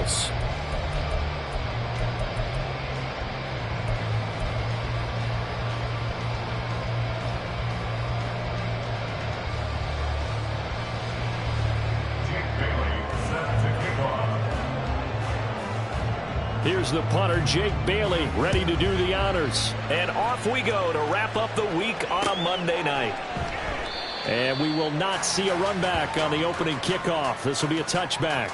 Eagles. Here's the punter, Jake Bailey, ready to do the honors. And off we go to wrap up the week on a Monday night. And we will not see a run back on the opening kickoff. This will be a touchback.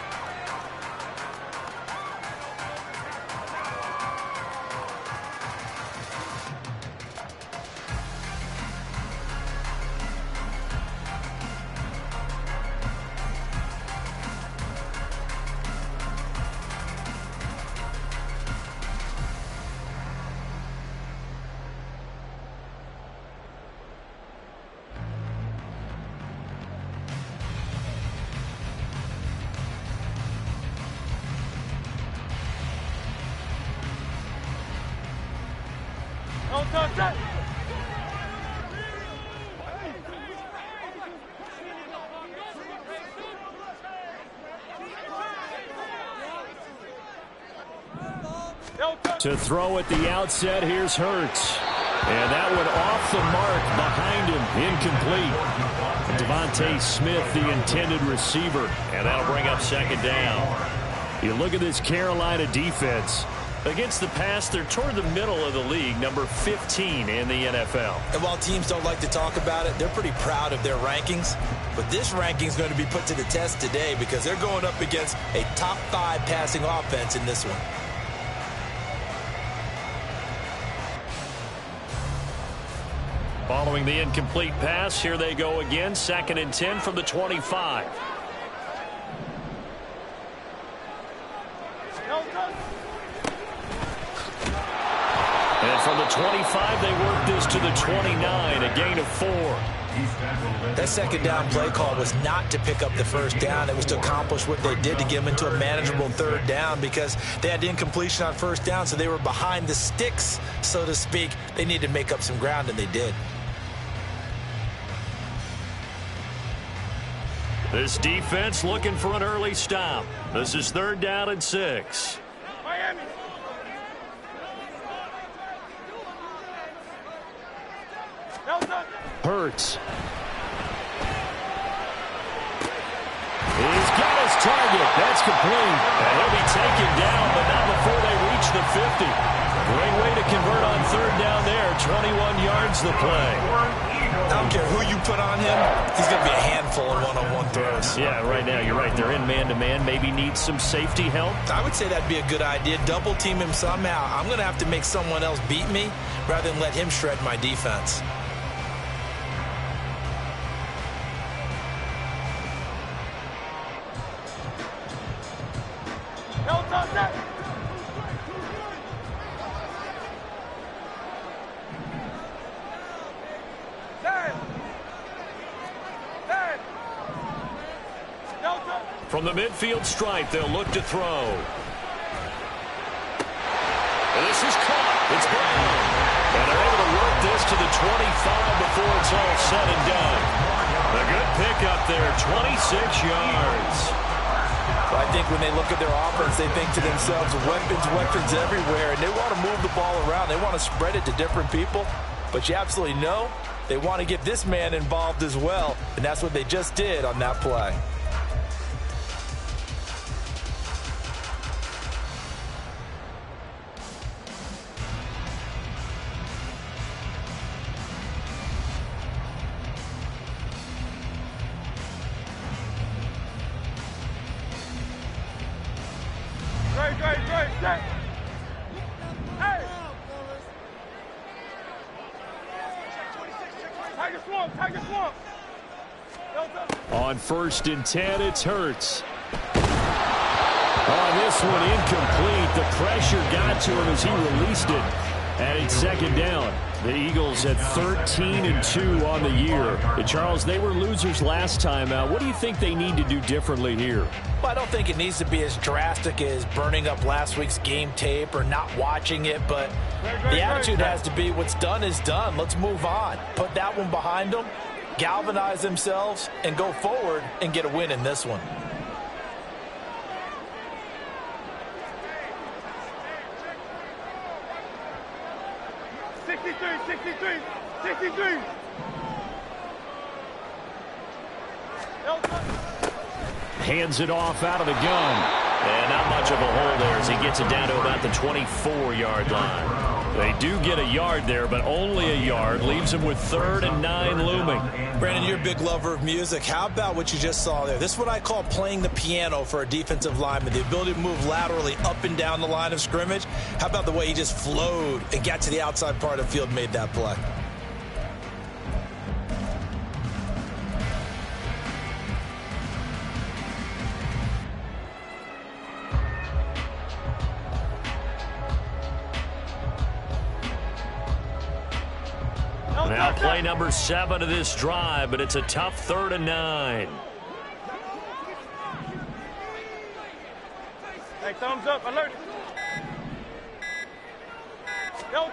To throw at the outset, here's Hurts. And that one off the mark behind him, incomplete. Devontae Smith, the intended receiver. And that'll bring up second down. You look at this Carolina defense. Against the pass, they're toward the middle of the league, number 15 in the NFL. And while teams don't like to talk about it, they're pretty proud of their rankings. But this ranking is going to be put to the test today because they're going up against a top 5 passing offense in this one. Following the incomplete pass, here they go again. 2nd and 10 from the 25. And from the 25, they work this to the 29, a gain of 4. That second down play call was not to pick up the first down. It was to accomplish what they did to get them into a manageable 3rd down because they had incompletion on 1st down, so they were behind the sticks, so to speak. They needed to make up some ground, and they did. This defense looking for an early stop. This is 3rd down and 6. Miami. Hurts. He's got his target. That's complete. And he'll be taken down, but not before they reach the 50. Great way to convert on 3rd down there. 21 yards the play. I don't care who you put on him. He's going to be a handful in one-on-one throws. Yeah, right now, you're right. They're in man-to-man. Maybe needs some safety help. I would say that'd be a good idea. Double team him somehow. I'm going to have to make someone else beat me rather than let him shred my defense. From the midfield stripe, they'll look to throw. And this is caught. It's Brown. And they're able to work this to the 25 before it's all said and done. A good pickup there, 26 yards. I think when they look at their offense, they think to themselves, weapons everywhere, and they want to move the ball around. They want to spread it to different people. But you absolutely know they want to get this man involved as well, and that's what they just did on that play. On 1st and 10, it's Hurts. On this one, incomplete. The pressure got to him as he released it. And it's 2nd down. The Eagles at 13-2 on the year. And Charles, they were losers last time out. What do you think they need to do differently here? Well, I don't think it needs to be as drastic as burning up last week's game tape or not watching it, but the attitude has to be what's done is done. Let's move on. Put that one behind them, galvanize themselves, and go forward and get a win in this one. 63. Hands it off out of the gun. And not much of a hole there as he gets it down to about the 24-yard line. They do get a yard there, but only a yard. Leaves him with 3rd and 9 looming. Brandon, you're a big lover of music. How about what you just saw there? This is what I call playing the piano for a defensive lineman. The ability to move laterally up and down the line of scrimmage. How about the way he just flowed and got to the outside part of the field and made that play? Now play number 7 of this drive, but it's a tough 3rd and 9. Hey, thumbs up, alert.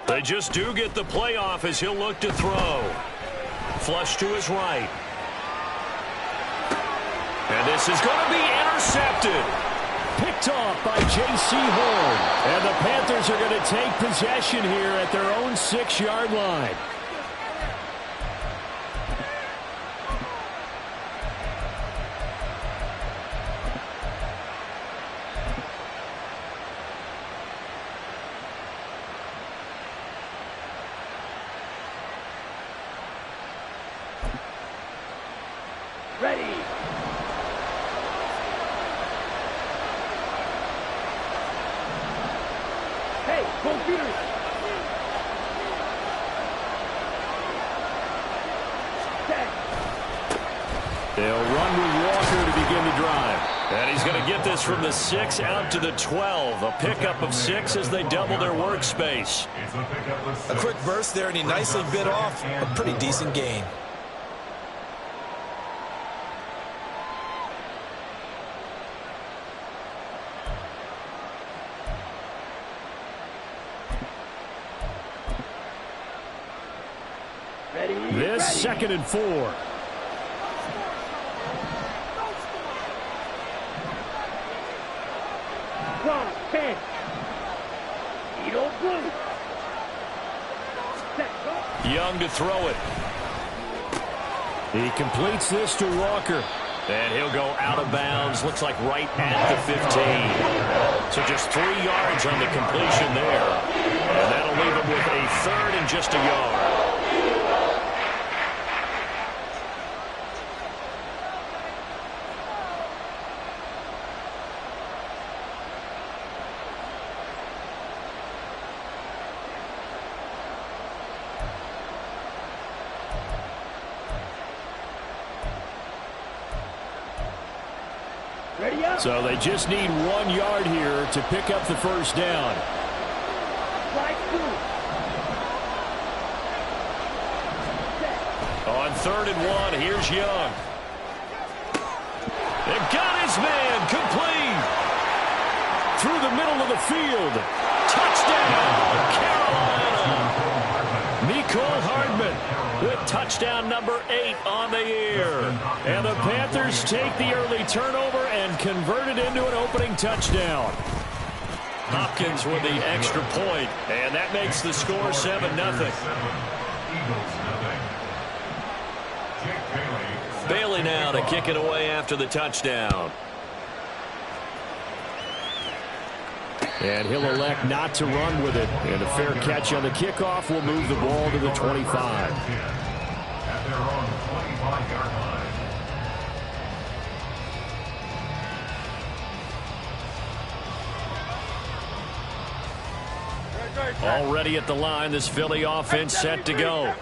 They just do get the play off as he'll look to throw. Flush to his right. And this is going to be intercepted. Picked off by J.C. Horn. And the Panthers are going to take possession here at their own 6-yard line. Ready. Hey, go Peters. They'll run with Walker to begin the drive. And he's going to get this from the 6 out to the 12. A pickup of 6 as they double their workspace. A quick burst there, and he nicely bit off a pretty decent gain. This 2nd and 4. Young to throw it. He completes this to Walker. And he'll go out of bounds. Looks like right at the 15. So just 3 yards on the completion there. And that'll leave him with a 3rd and just a yard. So they just need 1 yard here to pick up the first down. On 3rd and 1, here's Young. They've got his man complete. Through the middle of the field. Touchdown, Carolina. Mecole Hardman with touchdown number 8 on the year. And the Panthers take the early turnover and convert it into an opening touchdown. Hopkins with the extra point, and that makes the score 7-0. Bailey now to kick it away after the touchdown. And he'll elect not to run with it. And a fair catch on the kickoff will move the ball to the 25. Already at the line, this Philly offense set to go.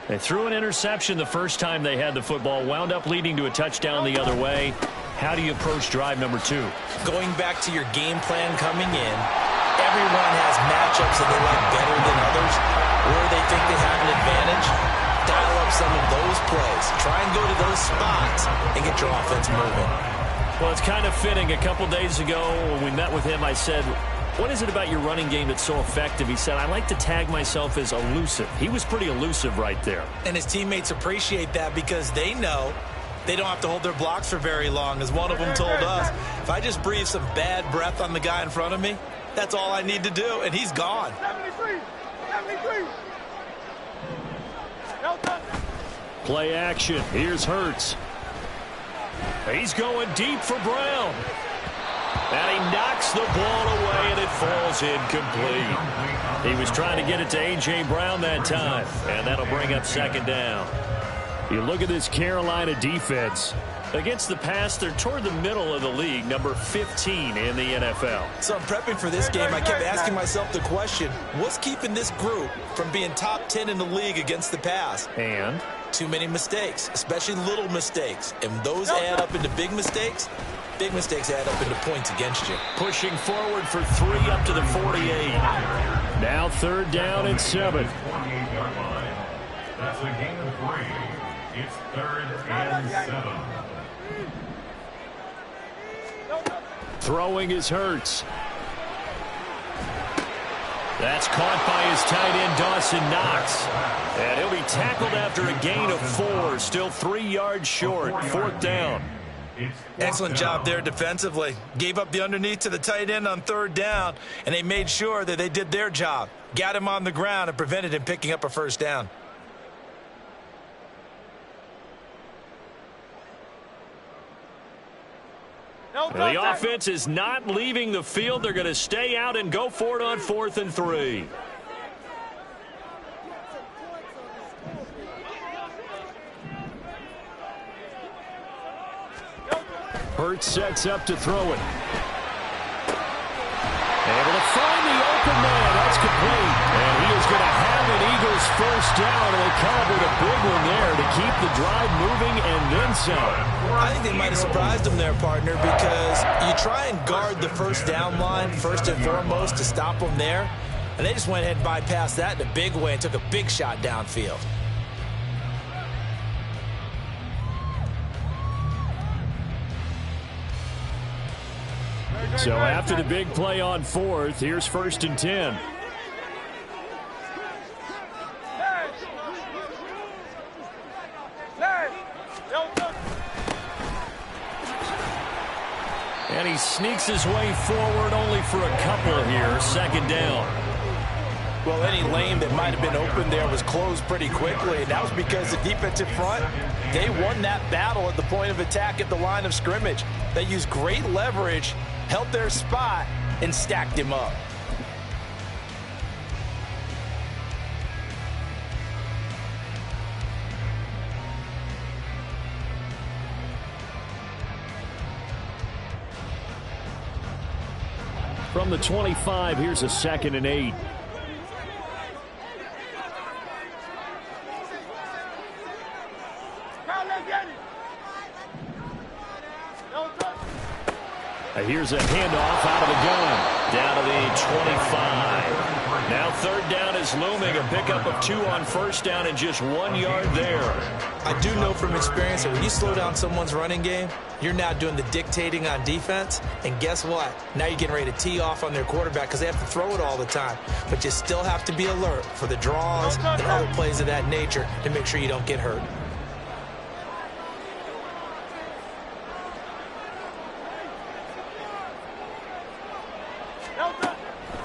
They threw an interception the first time they had the football, wound up leading to a touchdown the other way. How do you approach drive number 2? Going back to your game plan coming in, everyone has matchups that they like better than others, where they think they have an advantage. Dial up some of those plays. Try and go to those spots and get your offense moving. Well, it's kind of fitting. A couple days ago when we met with him, I said, what is it about your running game that's so effective? He said, I like to tag myself as elusive. He was pretty elusive right there. And his teammates appreciate that because they know they don't have to hold their blocks for very long. As one of them told us, if I just breathe some bad breath on the guy in front of me, that's all I need to do, and he's gone. 73. Play action. Here's Hurts. He's going deep for Brown. And he knocks the ball away, and it falls incomplete. He was trying to get it to A.J. Brown that time, and that'll bring up second down. You look at this Carolina defense. Against the pass, they're toward the middle of the league, number 15 in the NFL. So I'm prepping for this game. I kept asking myself the question, what's keeping this group from being top 10 in the league against the pass? And? Too many mistakes, especially little mistakes. And those add up into big mistakes. Big mistakes add up into points against you. Pushing forward for 3 up to the 48. Now third down and 7. That's a gain of 3. It's 3rd and 7. Throwing is Hurts. That's caught by his tight end, Dawson Knox. And he'll be tackled after a gain of 4. Still 3 yards short. 4th down. Excellent job there defensively. Gave up the underneath to the tight end on 3rd down, and they made sure that they did their job. Got him on the ground and prevented him picking up a 1st down. The offense is not leaving the field. They're going to stay out and go for it on 4th and 3. Hurts sets up to throw it. Able to find the open man. That's complete. And he is going to have an Eagles 1st down. And they calibrate a big one there to keep the drive moving and then some. I think they might have surprised them there, partner, because you try and guard the 1st down line first and foremost to stop them there. And they just went ahead and bypassed that in a big way and took a big shot downfield. So after the big play on 4th, here's 1st and 10. And he sneaks his way forward only for a couple here. 2nd down. Well, any lane that might have been open there was closed pretty quickly, and that was because the defensive front, they won that battle at the point of attack at the line of scrimmage. They used great leverage, held their spot, and stacked him up. From the 25, here's a 2nd and 8. Here's a handoff out of the gun. Down to the 25. Now 3rd down is looming. A pickup of 2 on 1st down and just 1 yard there. I do know from experience that when you slow down someone's running game, you're now doing the dictating on defense. And guess what? Now you're getting ready to tee off on their quarterback because they have to throw it all the time. But you still have to be alert for the draws and other plays of that nature to make sure you don't get hurt.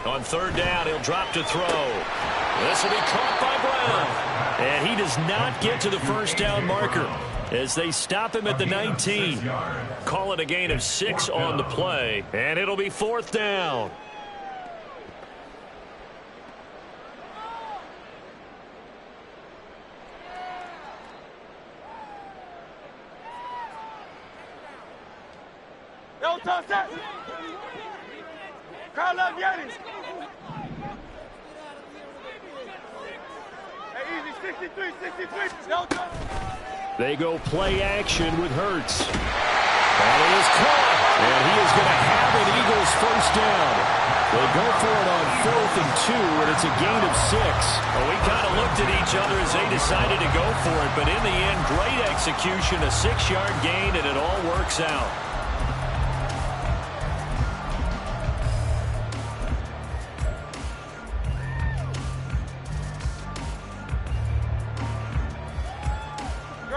On 3rd down, he'll drop to throw. This will be caught by Brown. And he does not get to the 1st down marker as they stop him at the 19. Call it a gain of 6 on the play, and it'll be 4th down. They go play action with Hurts. And it is caught. And he is going to have an Eagles 1st down. They go for it on 4th and 2, and it's a gain of 6. Well, we kind of looked at each other as they decided to go for it. But in the end, great execution, a 6-yard gain, and it all works out.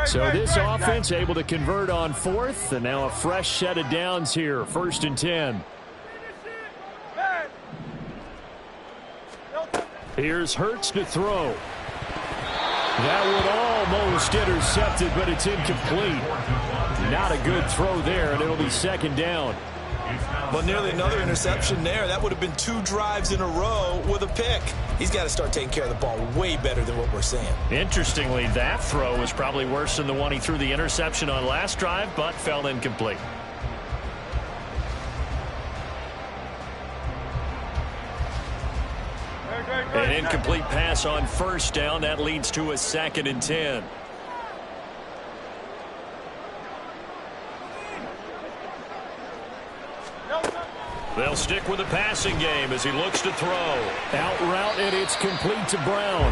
So this offense able to convert on 4th, and now a fresh set of downs here, 1st and 10. Here's Hurts to throw. That would almost intercepted, but it's incomplete. Not a good throw there, and it'll be second down. Well, nearly another interception there. That would have been 2 drives in a row with a pick. He's got to start taking care of the ball way better than what we're seeing. Interestingly, that throw was probably worse than the one he threw the interception on last drive, but fell incomplete. An incomplete pass on first down. That leads to a 2nd and 10. They'll stick with the passing game as he looks to throw. Out route, and it's complete to Brown.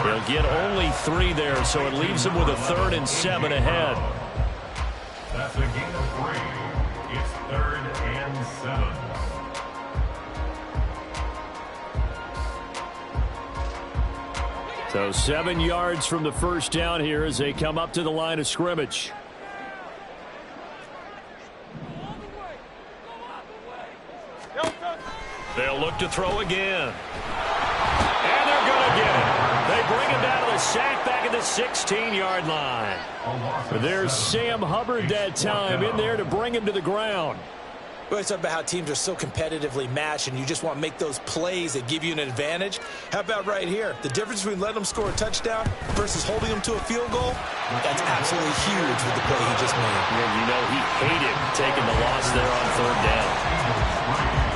He'll get only 3 there, so it leaves him with a 3rd and 7 ahead. That's a gain of 3. It's 3rd and 7. So 7 yards from the first down here as they come up to the line of scrimmage. They'll look to throw again. And they're going to get it. They bring him down to the sack back at the 16-yard line. There's Sam Hubbard that time in there to bring him to the ground. We always talk about how teams are so competitively matched and you just want to make those plays that give you an advantage. How about right here? The difference between letting them score a touchdown versus holding them to a field goal, that's absolutely huge with the play he just made. And you know he hated taking the loss there on 3rd down.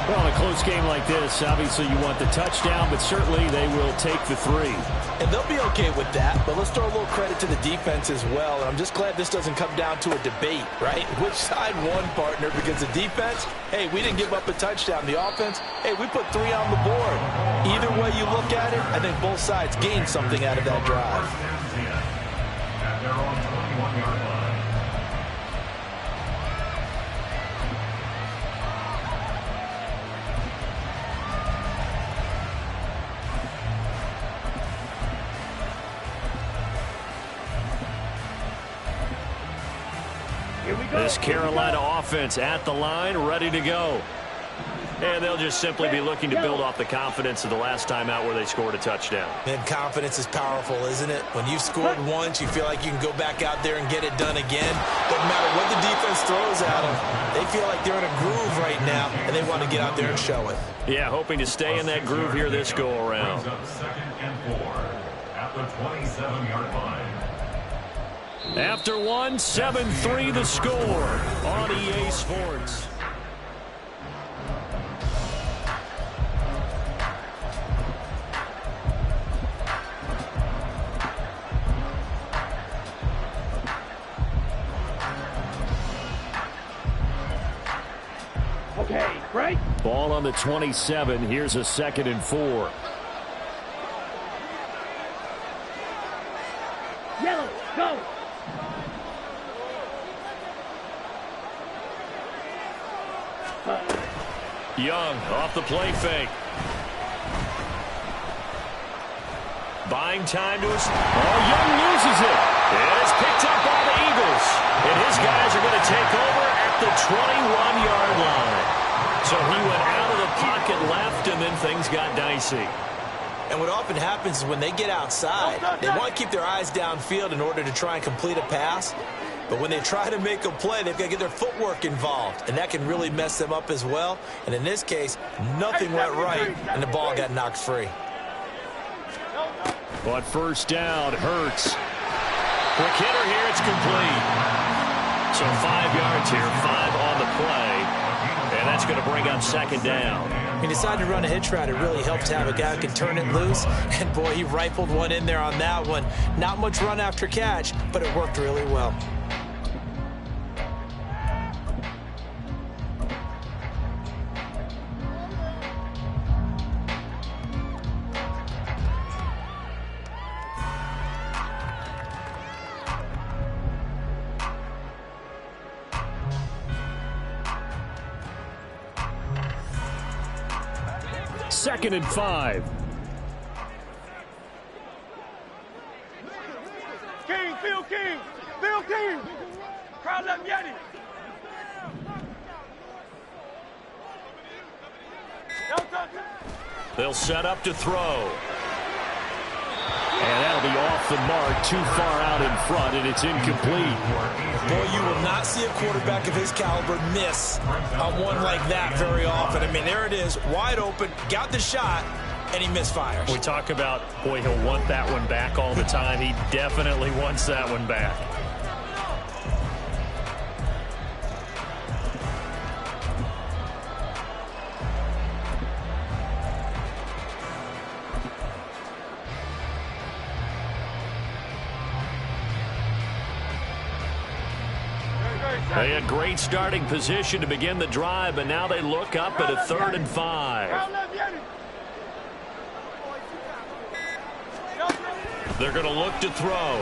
Well, in a close game like this, obviously you want the touchdown, but certainly they will take the 3. And they'll be okay with that, but let's throw a little credit to the defense as well. And I'm just glad this doesn't come down to a debate, right? Which side won, partner? Because the defense, hey, we didn't give up a touchdown. The offense, hey, we put 3 on the board. Either way you look at it, I think both sides gained something out of that drive. At their own 21-yard line. This Carolina offense at the line, ready to go. And they'll just simply be looking to build off the confidence of the last time out where they scored a touchdown. And confidence is powerful, isn't it? When you've scored once, you feel like you can go back out there and get it done again. Doesn't matter what the defense throws at them. They feel like they're in a groove right now, and they want to get out there and show it. Yeah, hoping to stay in that groove here this go-around. Brings up 2nd and 4 at the 27-yard line. After 1, 7-3 the score on EA Sports. Okay, right? Ball on the 27. Here's a 2nd and 4. Yellow, go! Young off the play fake. Buying time to us. Oh, Young loses it. It is picked up by the Eagles. And his guys are going to take over at the 21-yard line. So he went out of the pocket left, and then things got dicey. And what often happens is when they get outside, they want to keep their eyes downfield in order to try and complete a pass. But when they try to make a play, they've got to get their footwork involved. And that can really mess them up as well. And in this case, nothing went right, and the ball got knocked free. But first down, Hurts. Quick hitter here, it's complete. So 5 yards here, 5 on the play. And that's going to bring up 2nd down. He decided to run a hitch route. It really helped to have a guy who can turn it loose. And, boy, he rifled one in there on that one. Not much run after catch, but it worked really well. Second and 5. King, Phil King! Phil King! Crowd left Yeti! They'll set up to throw. And that'll be off the mark, too far out in front, and it's incomplete. Boy, you will not see a quarterback of his caliber miss on one like that very often. I mean, there it is, wide open, got the shot, and he misfires. We talk about, boy, he'll want that one back all the time. He definitely wants that one back. They had great starting position to begin the drive, but now they look up at a 3rd and 5. They're going to look to throw.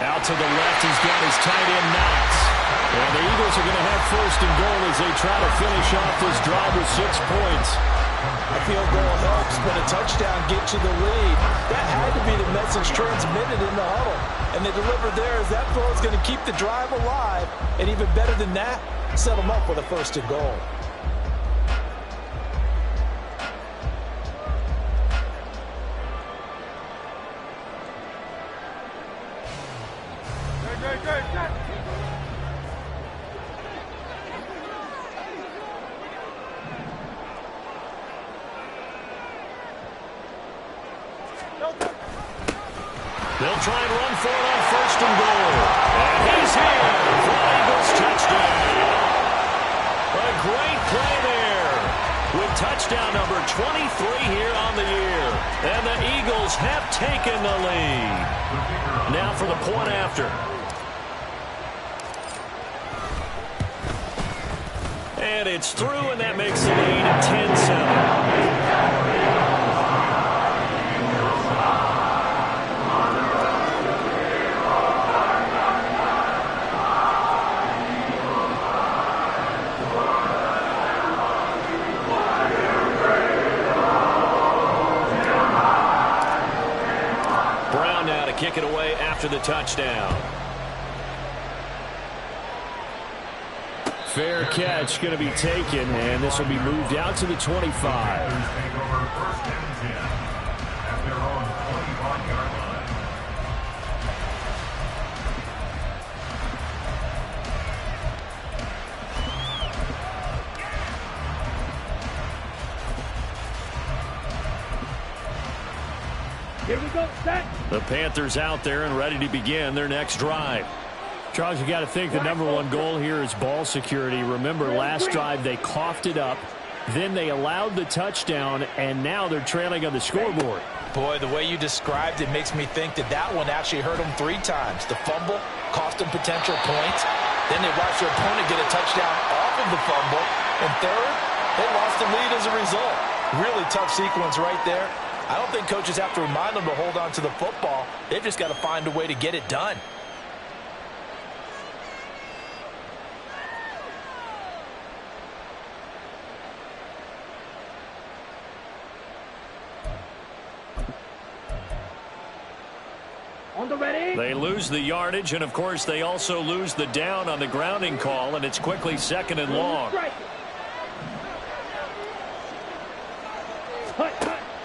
Out to the left, he's got his tight end Knox. And the Eagles are going to have 1st and goal as they try to finish off this drive with 6 points. A field goal helps, but a touchdown gets you the lead. That had to be the message transmitted in the huddle. And they delivered there as that throw is going to keep the drive alive. And even better than that, set them up with a 1st and goal. They'll try and run for it on 1st and goal. And he's here for the Eagles touchdown. A great play there with touchdown number 23 here on the year. And the Eagles have taken the lead. Now for the point after. And it's through, and that makes the lead 10-7. Kick it away after the touchdown. Fair catch going to be taken, and this will be moved out to the 25. Take over 1st and 10 at their own 25-yard line. Here we go, set. The Panthers out there and ready to begin their next drive. Charles, you got to think the #1 goal here is ball security. Remember, last drive they coughed it up, then they allowed the touchdown, and now they're trailing on the scoreboard. Boy, the way you described it makes me think that that one actually hurt them 3 times. The fumble cost them potential points. Then they watched their opponent get a touchdown off of the fumble. And third, they lost the lead as a result. Really tough sequence right there. I don't think coaches have to remind them to hold on to the football. They've just got to find a way to get it done. On the ready. They lose the yardage, and of course they also lose the down on the grounding call, and it's quickly 2nd and long.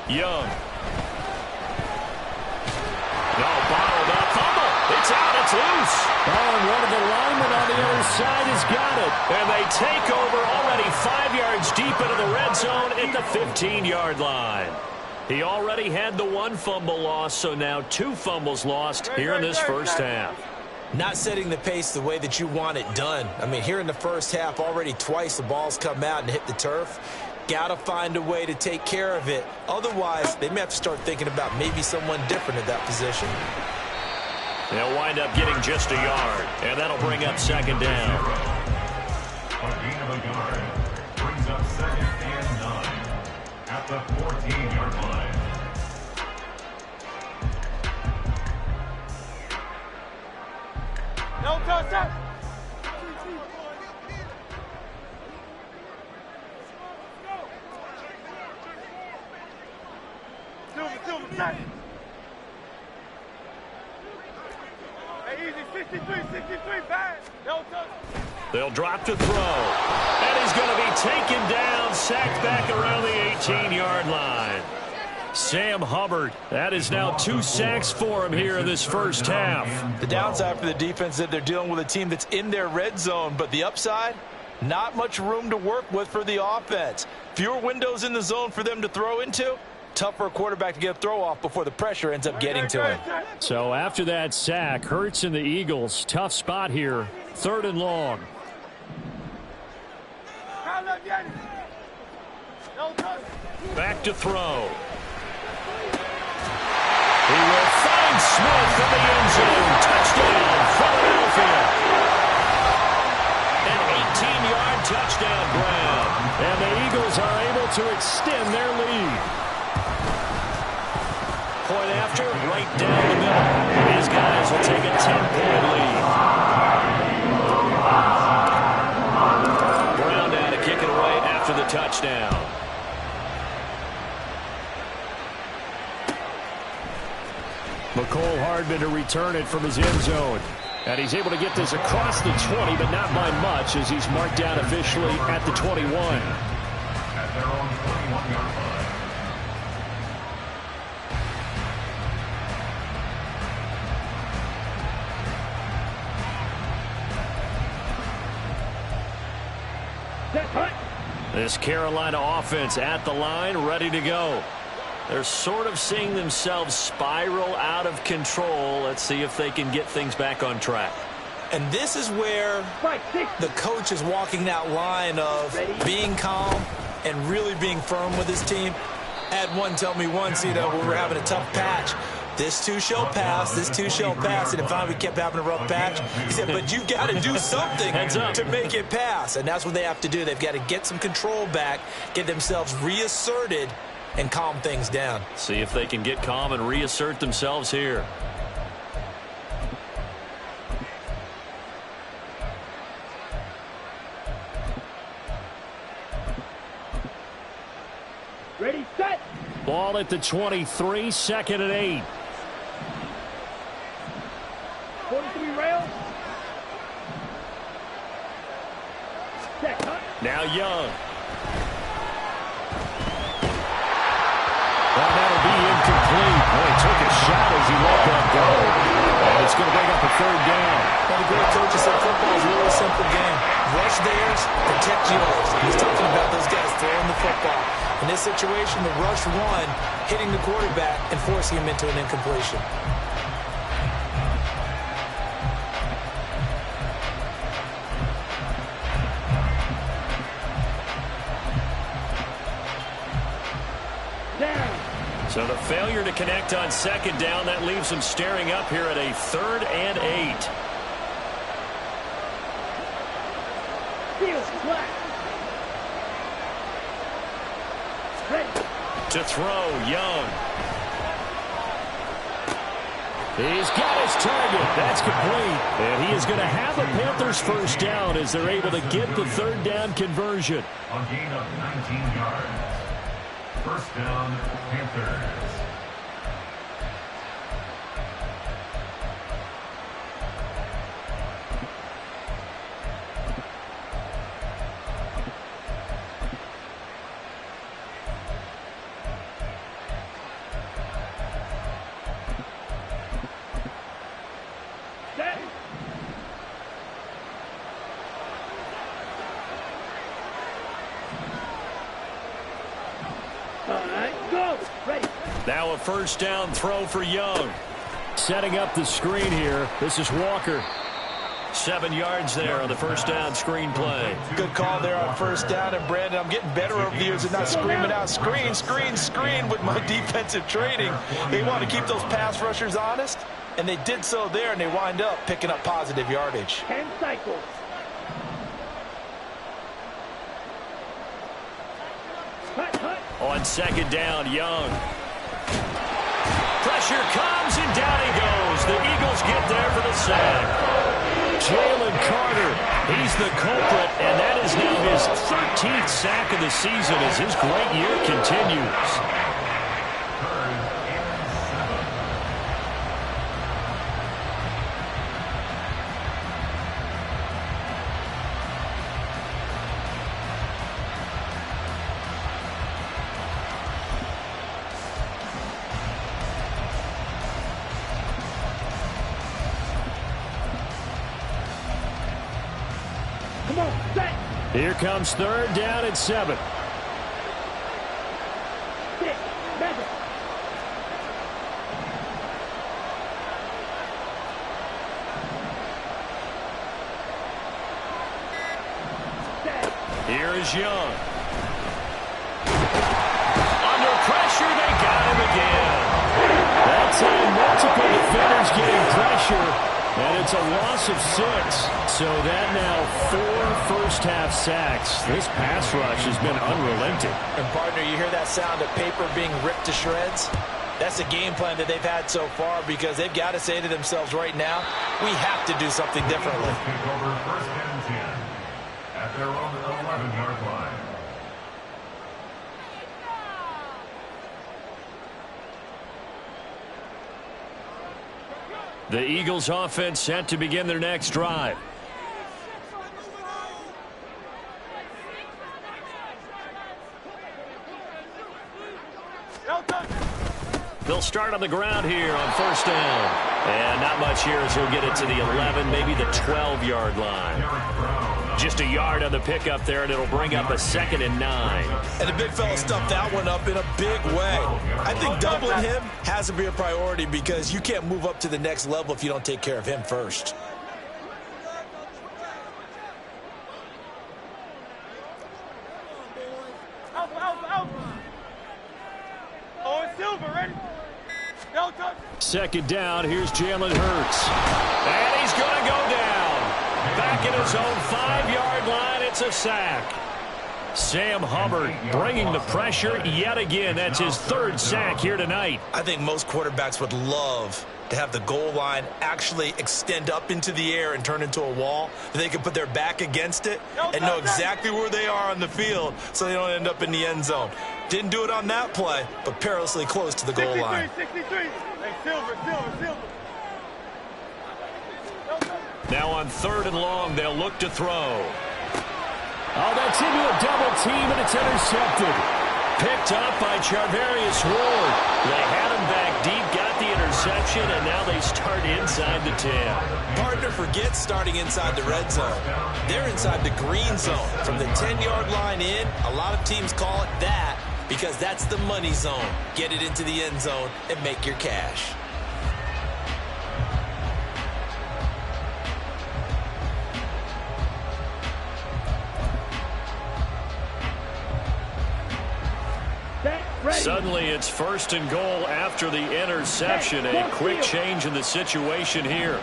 Young. No, bottled up. Fumble. It's out. It's loose. Oh, and one of the linemen on the other side has got it. And they take over already 5 yards deep into the red zone at the 15-yard line. He already had the 1 fumble loss, so now 2 fumbles lost here in this first half. Not setting the pace the way that you want it done. I mean, here in the first half, already twice the ball's come out and hit the turf. Got to find a way to take care of it. Otherwise, they may have to start thinking about maybe someone different at that position. They'll wind up getting just a yard, and that'll bring up 2nd down. A gain of a yard brings up 2nd and 9 at the 14-yard line. No touchdown. Silver, set. Hey, easy, 63, bad. No touchdown. They'll drop to throw. And he's going to be taken down, sacked back around the 18-yard line. Sam Hubbard. That is now 2 sacks for him here in this first half. The downside for the defense is that they're dealing with a team that's in their red zone, but the upside, not much room to work with for the offense. Fewer windows in the zone for them to throw into. Tough for a quarterback to get a throw off before the pressure ends up getting to him. So after that sack, Hurts and the Eagles, tough spot here. 3rd and long. Back to throw. He will find Smith in the end zone. Touchdown, Philadelphia. An 18-yard touchdown grab. And the Eagles are able to extend their lead. Point after, right down the middle. These guys will take a 10-point lead. Brown down to kick it away after the touchdown. McCole Hardman to return it from his end zone. And he's able to get this across the 20, but not by much, as he's marked down officially at the 21. At their own 21-yard line. This Carolina offense at the line, ready to go. They're sort of seeing themselves spiral out of control. Let's see if they can get things back on track. And this is where the coach is walking that line of being calm and really being firm with his team. I had one tell me once, when we were having a tough patch, this too shall pass, this too shall pass. And then finally we kept having a rough patch. He said, but you got to do something to make it pass. And that's what they have to do. They've got to get some control back, get themselves reasserted, and calm things down. See if they can get calm and reassert themselves here. Ready, set. Ball at the 23, 2nd and 8. 43 rails. Set, huh? Now Young. Well, that'll be incomplete. Boy, he took a shot as he let that go. And it's going to bring up a 3rd down. Well, the great coach said football is really a simple game. Rush theirs, protect yours. He's talking about those guys throwing the football. In this situation, the rush one, hitting the quarterback and forcing him into an incompletion. So the failure to connect on 2nd down, that leaves them staring up here at a 3rd and 8. To throw, Young. He's got his target. That's complete. And he is going to have a Panthers 1st down as they're able to get the 3rd down conversion. A gain of 19 yards. 1st down, Panthers. Now a 1st down throw for Young. Setting up the screen here. This is Walker. 7 yards there on the 1st down screen play. Good call there on 1st down. And Brandon, I'm getting better over the years at not screaming out screen, screen, screen with my defensive training. They want to keep those pass rushers honest, and they did so there, and they wind up picking up positive yardage. 10 cycles. On 2nd down, Young. Pressure comes, and down he goes. The Eagles get there for the sack. Jalen Carter, he's the culprit, and that is now his 13th sack of the season as his great year continues. Here comes third down and 7. Here is Young. Under pressure, they got him again. That time, multiple defenders getting pressure, and it's a loss of 6. So that now 4 first-half sacks. This pass rush has been unrelenting. And, partner, you hear that sound of paper being ripped to shreds? That's the game plan that they've had so far because they've got to say to themselves right now, we have to do something differently. Take over first and 10 at their own 11-yard line. The Eagles offense set to begin their next drive. They'll start on the ground here on first down. And not much here as he'll get it to the 11, maybe the 12-yard line. Just a yard on the pickup there, and it'll bring up a 2nd and 9. And the big fella stuffed that one up in a big way. I think doubling him has to be a priority because you can't move up to the next level if you don't take care of him first. Silver, ready? No touch. 2nd down, here's Jalen Hurts. And he's going to go down. Back at his own 5-yard line, it's a sack. Sam Hubbard bringing the pressure yet again. That's his 3rd sack here tonight. I think most quarterbacks would love to have the goal line actually extend up into the air and turn into a wall. They can put their back against it and know exactly where they are on the field so they don't end up in the end zone. Didn't do it on that play, but perilously close to the goal line. 63. Hey, silver. Now on 3rd and long, they'll look to throw. Oh, that's into a double team, and it's intercepted. Picked up by Charvarius Ward. They had him back deep, got the interception, and now they start inside the 10. Partner, forget starting inside the red zone. They're inside the green zone. From the 10-yard line in, a lot of teams call it that because that's the money zone. Get it into the end zone and make your cash. Suddenly it's 1st and goal after the interception. A quick change in the situation here.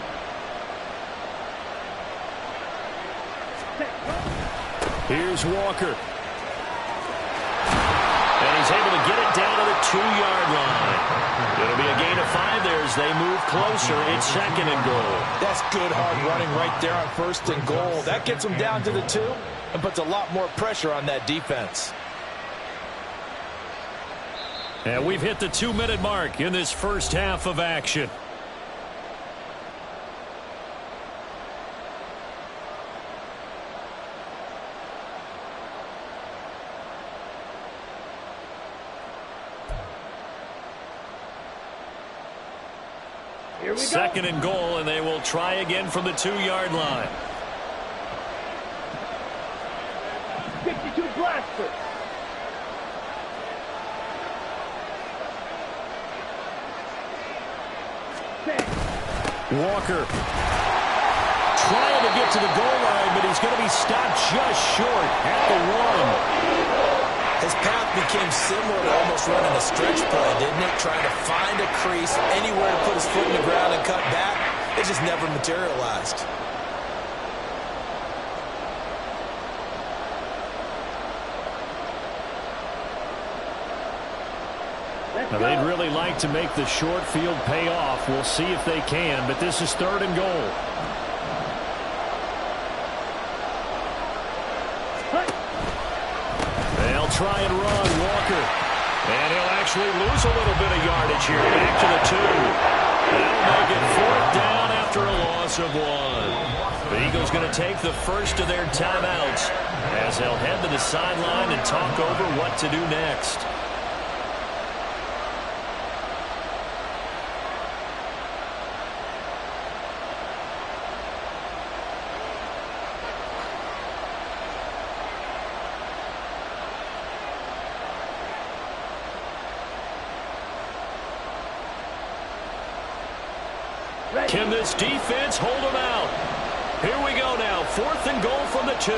Here's Walker. And he's able to get it down to the 2-yard line. It'll be a gain of 5 there as they move closer. It's 2nd and goal. That's good hard running right there on 1st and goal. That gets them down to the 2 and puts a lot more pressure on that defense. And we've hit the 2-minute mark in this first half of action. Here we go. 2nd and goal, and they will try again from the 2-yard line. 62 blaster. Walker trying to get to the goal line, but he's going to be stopped just short at the 1. His path became similar to almost running a stretch play, didn't it? Trying to find a crease, anywhere to put his foot in the ground and cut back. It just never materialized. Now, they'd really like to make the short field pay off. We'll see if they can, but this is 3rd and goal. They'll try and run Walker. And he'll actually lose a little bit of yardage here. Back to the 2. That'll make it 4th down after a loss of 1. The Eagles going to take the first of their timeouts as they'll head to the sideline and talk over what to do next. Can this defense hold them out? Here we go now. 4th and goal from the 2.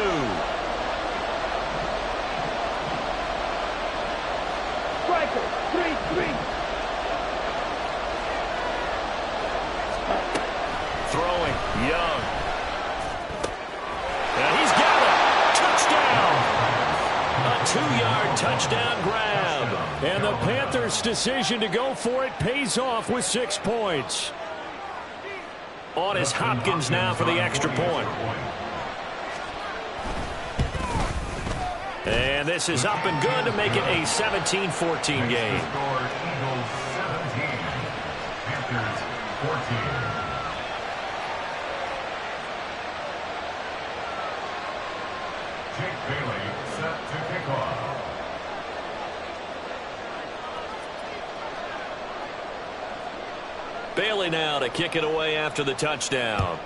Striker, 3-3. Throwing, Young. And he's got it. Touchdown. A 2-yard touchdown grab. And the Panthers' decision to go for it pays off with 6 points. On is Hopkins now for the extra point. And this is up and good to make it a 17-14 game. Eagles 17, Panthers 14. Jake Bailey set to kick off. Bailey now to kick it away after the touchdown.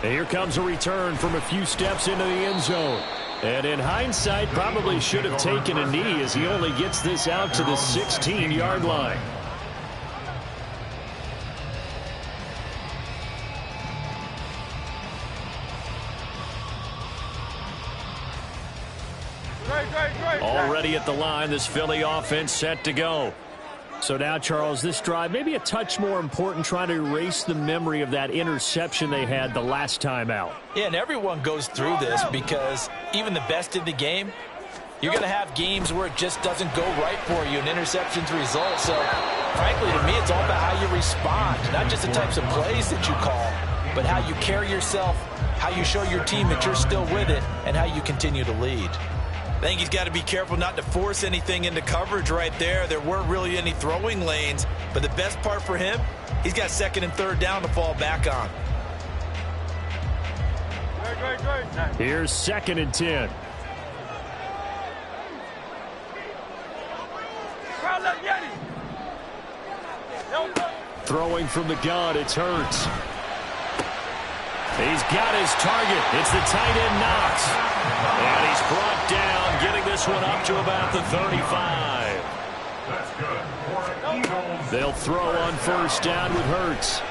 And here comes a return from a few steps into the end zone. And in hindsight, probably should have taken a knee as he only gets this out to the 16-yard line. Already at the line, this Philly offense set to go. So now, Charles, this drive maybe a touch more important, trying to erase the memory of that interception they had the last time out. Yeah, and everyone goes through this because even the best in the game, you're going to have games where it just doesn't go right for you and interceptions result. So, frankly, to me, it's all about how you respond, not just the types of plays that you call, but how you carry yourself, how you show your team that you're still with it, and how you continue to lead. I think he's got to be careful not to force anything into coverage right there. There weren't really any throwing lanes, but the best part for him, he's got 2nd and 3rd down to fall back on. Here's 2nd and 10. Throwing from the gun, it's Hurts. He's got his target. It's the tight end Knox. And he's brought down, getting this one up to about the 35. That's good for Eagles. They'll throw on 1st down with Hurts.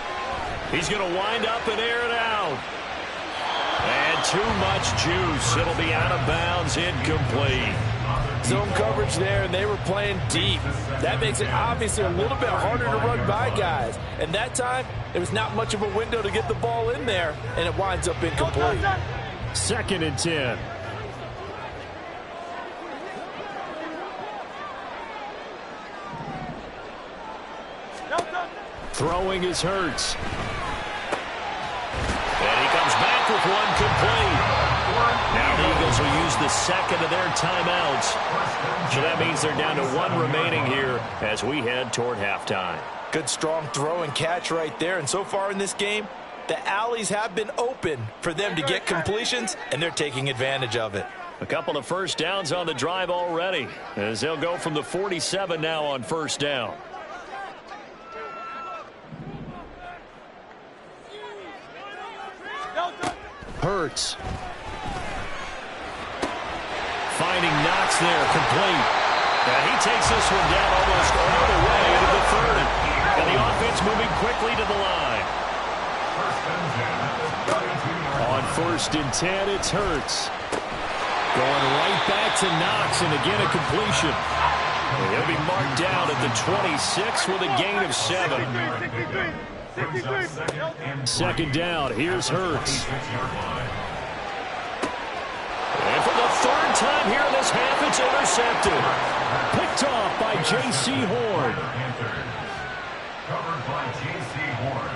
He's going to wind up and air it out. And too much juice. It'll be out of bounds, incomplete. Zone coverage there, and they were playing deep. That makes it obviously a little bit harder to run by guys. And that time, there was not much of a window to get the ball in there, and it winds up incomplete. 2nd and 10. Throwing is Hurts. And he comes back with one complete. Now the Eagles will use the 2nd of their timeouts. So that means they're down to 1 remaining here as we head toward halftime. Good strong throw and catch right there. And so far in this game, the alleys have been open for them to get completions, and they're taking advantage of it. A couple of 1st downs on the drive already, as they'll go from the 47 now on 1st down. Hurts. Finding Knox there, complete. And he takes this one down almost all the way into the 30. And the offense moving quickly to the line. On 1st and 10, it's Hurts. Going right back to Knox, and again a completion. And he'll be marked down at the 26 with a gain of 7. 2nd down, here's Hurts. And for the 3rd time here in this half, it's intercepted. Picked off by J.C. Horn. Covered by J.C. Horn.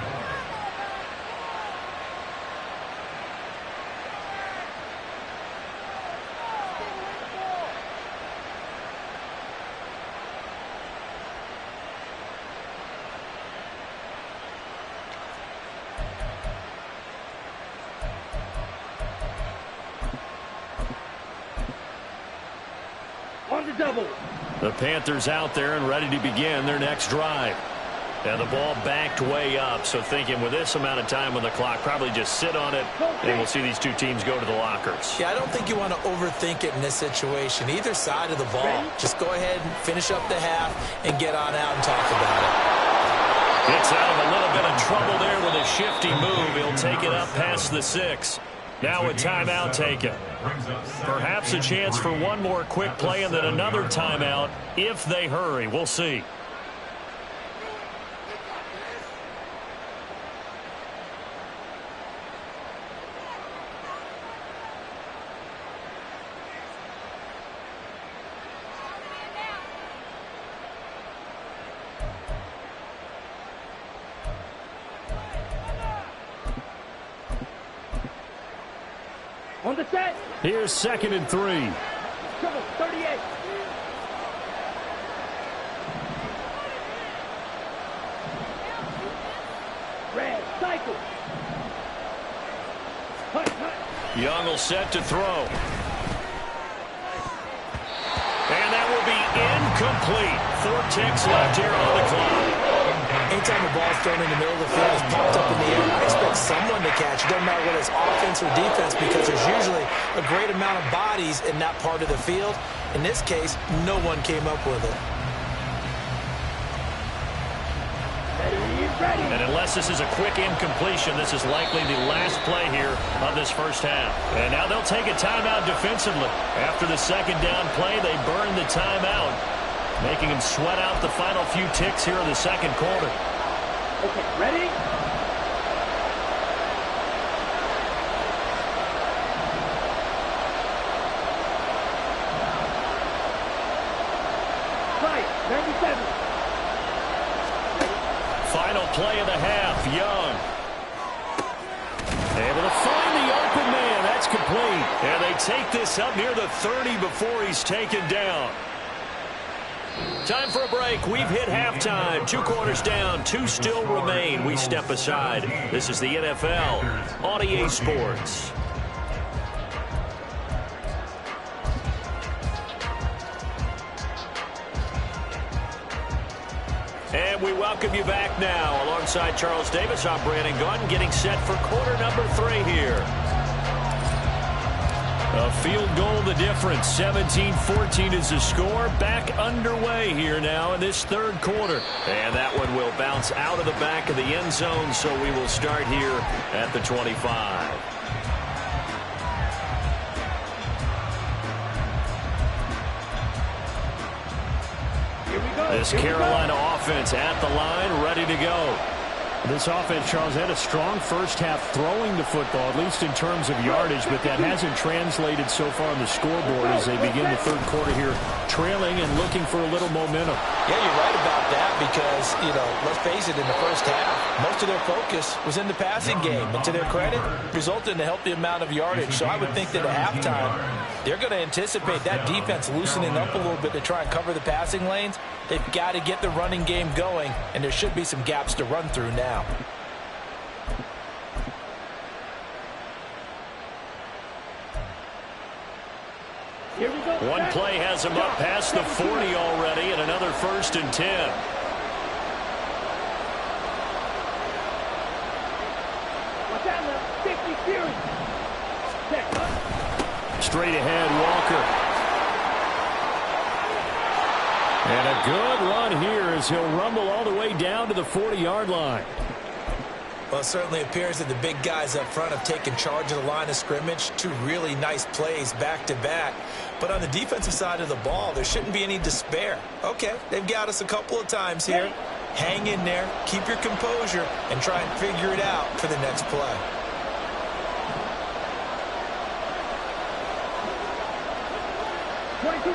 The Panthers out there and ready to begin their next drive. And the ball backed way up, so thinking with this amount of time on the clock, probably just sit on it, and we'll see these two teams go to the lockers. Yeah, I don't think you want to overthink it in this situation. Either side of the ball, just go ahead and finish up the half and get on out and talk about it. Gets out of a little bit of trouble there with a shifty move. He'll take it up past the 6. Now a timeout taken. Perhaps a chance for one more quick play and then another timeout if they hurry. We'll see. On the set. Here's 2nd and 3. Trouble, 38. Red, cycle. Hut, hut. Young will set to throw. And that will be incomplete. 4 ticks left here on the clock. Anytime the ball's thrown in the middle of the field, it's popped up in the air, I expect someone to catch. It doesn't matter whether it's offense or defense because there's usually a great amount of bodies in that part of the field. In this case, no one came up with it. And unless this is a quick incompletion, this is likely the last play here of this first half. And now they'll take a timeout defensively. After the second down play, they burn the timeout, making him sweat out the final few ticks here in the second quarter. Okay, ready? Right, 97. Final play of the half, Young. Able to find the open man. That's complete. And they take this up near the 30 before he's taken down. Time for a break. We've hit halftime. 2 quarters down. 2 still remain. We step aside. This is the NFL on EA Sports. And we welcome you back now. Alongside Charles Davis, I'm Brandon Gunn, getting set for quarter number 3 here. A field goal the difference. 17-14 is the score. Back underway here now in this third quarter. And that one will bounce out of the back of the end zone, so we will start here at the 25. This Carolina offense at the line, ready to go. This offense, Charles, had a strong first half throwing the football, at least in terms of yardage, but that hasn't translated so far on the scoreboard as they begin the third quarter here, trailing and looking for a little momentum. Yeah, you're right about that because, let's face it, in the first half, most of their focus was in the passing game. And to their credit, resulted in a healthy amount of yardage. So I would think that at halftime, they're going to anticipate that defense loosening up a little bit to try and cover the passing lanes. They've got to get the running game going, and there should be some gaps to run through now. Here we go. One play has him up past the 40 already, and another 1st and 10. Watch out now. 50 Fury. Check up. Straight ahead, Walker. And a good run here as he'll rumble all the way down to the 40-yard line. Well, it certainly appears that the big guys up front have taken charge of the line of scrimmage. 2 really nice plays back-to-back. But on the defensive side of the ball, there shouldn't be any despair. Okay, they've got us a couple of times here. Hang in there, keep your composure, and try and figure it out for the next play.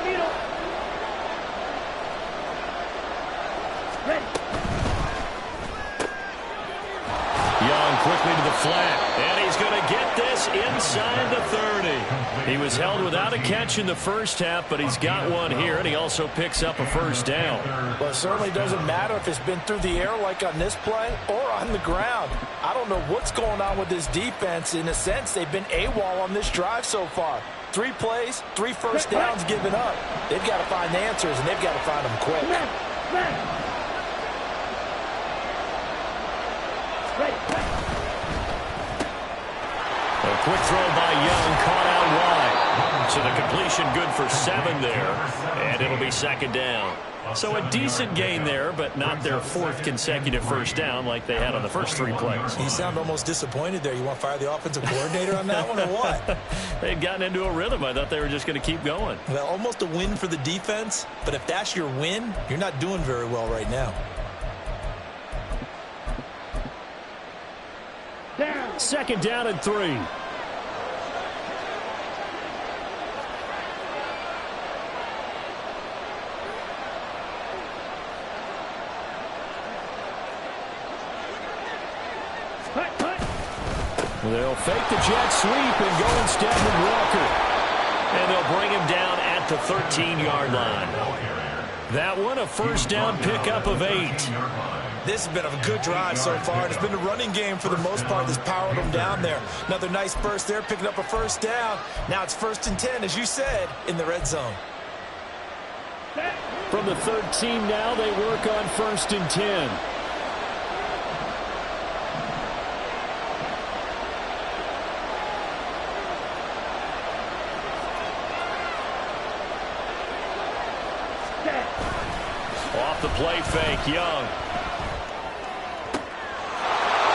Needle. Ready. Young quickly to the flat, and he's going to get this inside the 30. He was held without a catch in the first half, but he's got one here, and he also picks up a first down. Well, it certainly doesn't matter if it's been through the air like on this play or on the ground. I don't know what's going on with this defense. In a sense, they've been AWOL on this drive so far. 3 plays, 3 first downs given up. They've got to find answers, and they've got to find them quick. Quick throw by Young, caught out wide. So the completion good for 7 there, and it'll be second down. So a decent gain there, but not their 4th consecutive first down like they had on the first 3 plays. You sound almost disappointed there. You want to fire the offensive coordinator on that one or what? They'd gotten into a rhythm. I thought they were just going to keep going. Well, almost a win for the defense, but if that's your win, you're not doing very well right now. Second down and 3. They'll fake the jet sweep and go instead with Walker. And they'll bring him down at the 13-yard line. That one, a first down pickup of 8. This has been a good drive so far. It's been the running game for the most part that's powered them down there. Another nice burst there, picking up a first down. Now it's 1st and 10, as you said, in the red zone. From the 13 now, they work on 1st and 10. Off the play fake, Young.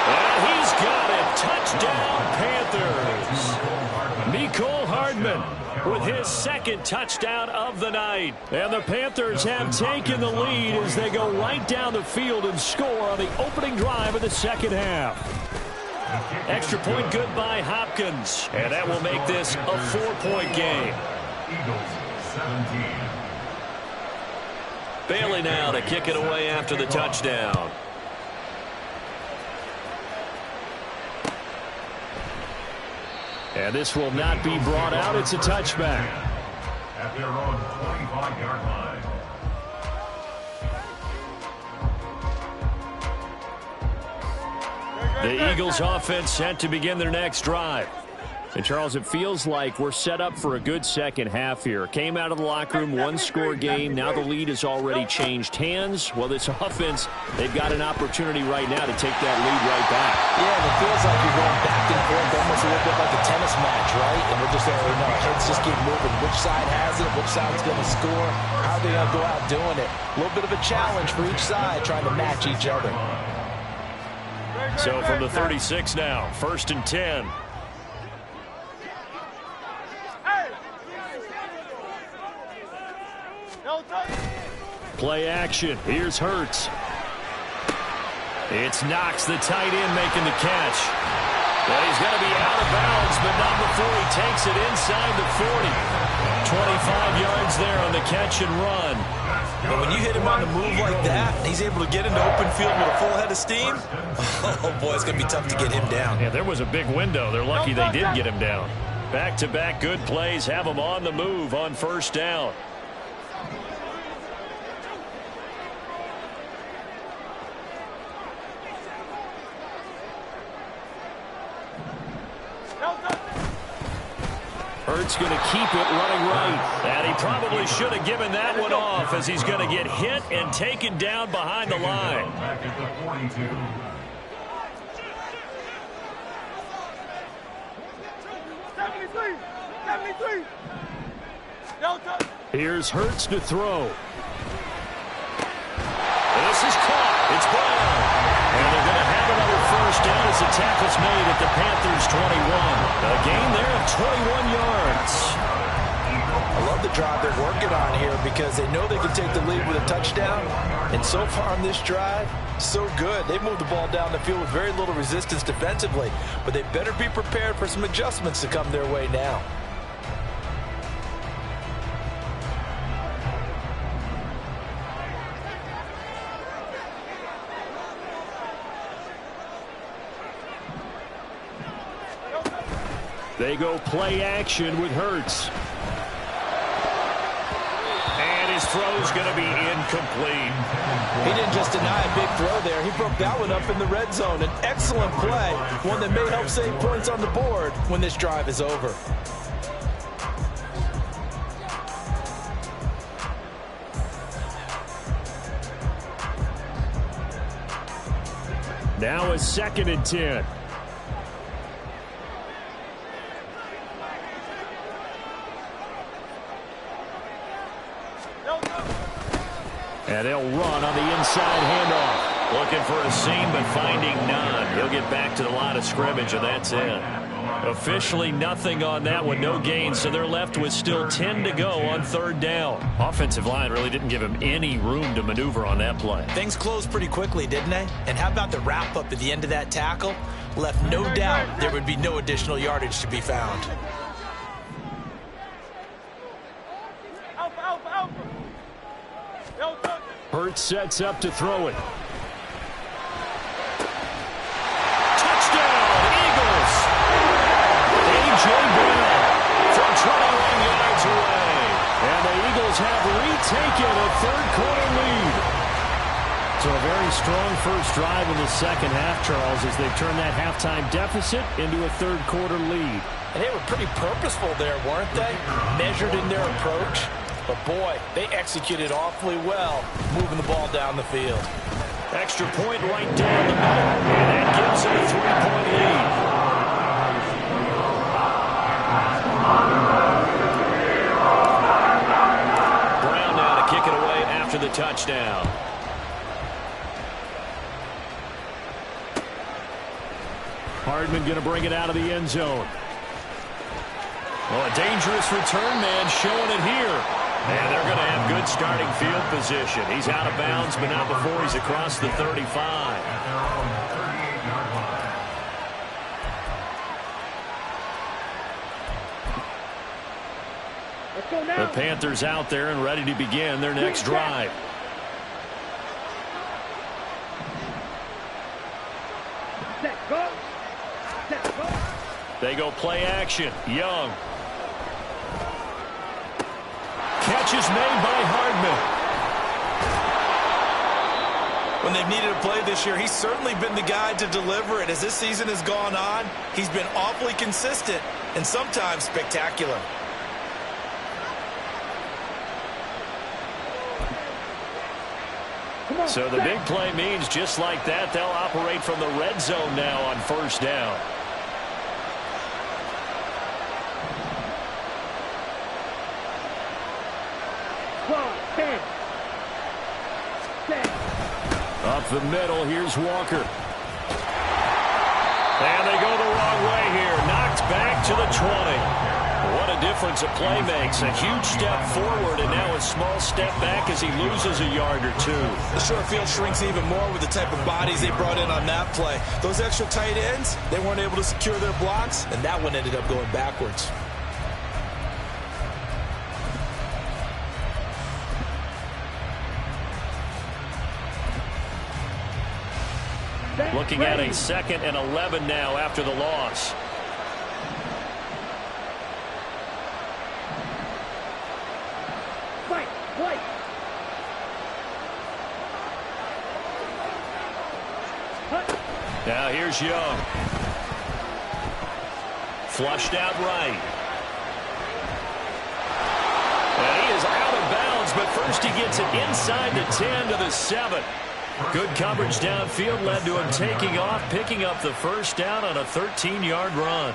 And he's got it. Touchdown, Panthers. Mecole Hardman with his 2nd touchdown of the night. And the Panthers have taken the lead as they go right down the field and score on the opening drive of the second half. Extra point good by Hopkins. And that will make this a 4-point game. Eagles 17. Bailey now to kick it away after the touchdown. And this will not be brought out. It's a touchback. At their own 25-yard line. The Eagles offense set to begin their next drive. And, Charles, it feels like we're set up for a good second half here. Came out of the locker room, 1-score game. Now the lead has already changed hands. Well, this offense, they've got an opportunity right now to take that lead right back. Yeah, and it feels like you're going back and forth, almost a little bit like a tennis match, right? And we're just saying, our heads just keep moving. Which side has it? Which side's going to score? How are they going to go out doing it? A little bit of a challenge for each side, trying to match each other. So from the 36 now, 1st and 10. Play action. Here's Hurts. It's Knox, the tight end, making the catch. Well, he's going to be out of bounds, but not before he takes it inside the 40. 25 yards there on the catch and run. But when you hit him on the move like that, and he's able to get into open field with a full head of steam, oh, boy, it's going to be tough to get him down. Yeah, there was a big window. They're lucky they did get him down. Back-to-back good plays have him on the move on 1st down. Hurts going to keep it running right. And he probably should have given that one off as he's going to get hit and taken down behind the line. Back at the 42. Here's Hurts to throw. This is caught. It's Brown. And they're going to have another first down as the tackle's made at the Panthers' 21. A gain there of 21 yards. I love the drive they're working on here because they know they can take the lead with a touchdown. And so far on this drive, so good. They moved the ball down the field with very little resistance defensively. But they better be prepared for some adjustments to come their way now. They go play action with Hurts. And his throw's going to be incomplete. He didn't just deny a big throw there. He broke that one up in the red zone. An excellent play, one that may help save points on the board when this drive is over. Now a 2nd and 10. And they'll run on the inside handoff. Looking for a seam, but finding none. He'll get back to the line of scrimmage, and that's it. Officially nothing on that one, no gain, so they're left with still 10 to go on third down. Offensive line really didn't give him any room to maneuver on that play. Things closed pretty quickly, didn't they? And how about the wrap-up at the end of that tackle? Left no doubt there would be no additional yardage to be found. Hurts sets up to throw it. A.J. Brown from 21 yards away. And the Eagles have retaken a third-quarter lead. So a very strong first drive in the second half, Charles, as they've turned that halftime deficit into a third-quarter lead. And they were pretty purposeful there, weren't they? Measured in their approach. But, boy, they executed awfully well, moving the ball down the field. Extra point right down the middle. And that gives them a 3-point lead. Brown now to kick it away after the touchdown. Hardman going to bring it out of the end zone. Well, a dangerous return man showing it here. And they're going to have good starting field position. He's out of bounds, but not before he's across the 35. The Panthers out there and ready to begin their next drive. They go play action. Young. Catch is made by Hardman. When they've needed a play this year, he's certainly been the guy to deliver it. As this season has gone on, he's been awfully consistent and sometimes spectacular. So the big play means just like that, they'll operate from the red zone now on first down. Up the middle, here's Walker. And they go the wrong way here. Knocked back to the 20. What a difference a play makes. A huge step forward and now a small step back as he loses a yard or two. The short field shrinks even more with the type of bodies they brought in on that play. Those extra tight ends, they weren't able to secure their blocks, and that one ended up going backwards. Looking at a 2nd and 11 now after the loss. Now here's Young. Flushed out right. And he is out of bounds, but first he gets it inside the 10 to the 7. Good coverage downfield led to him taking off, picking up the first down on a 13-yard run.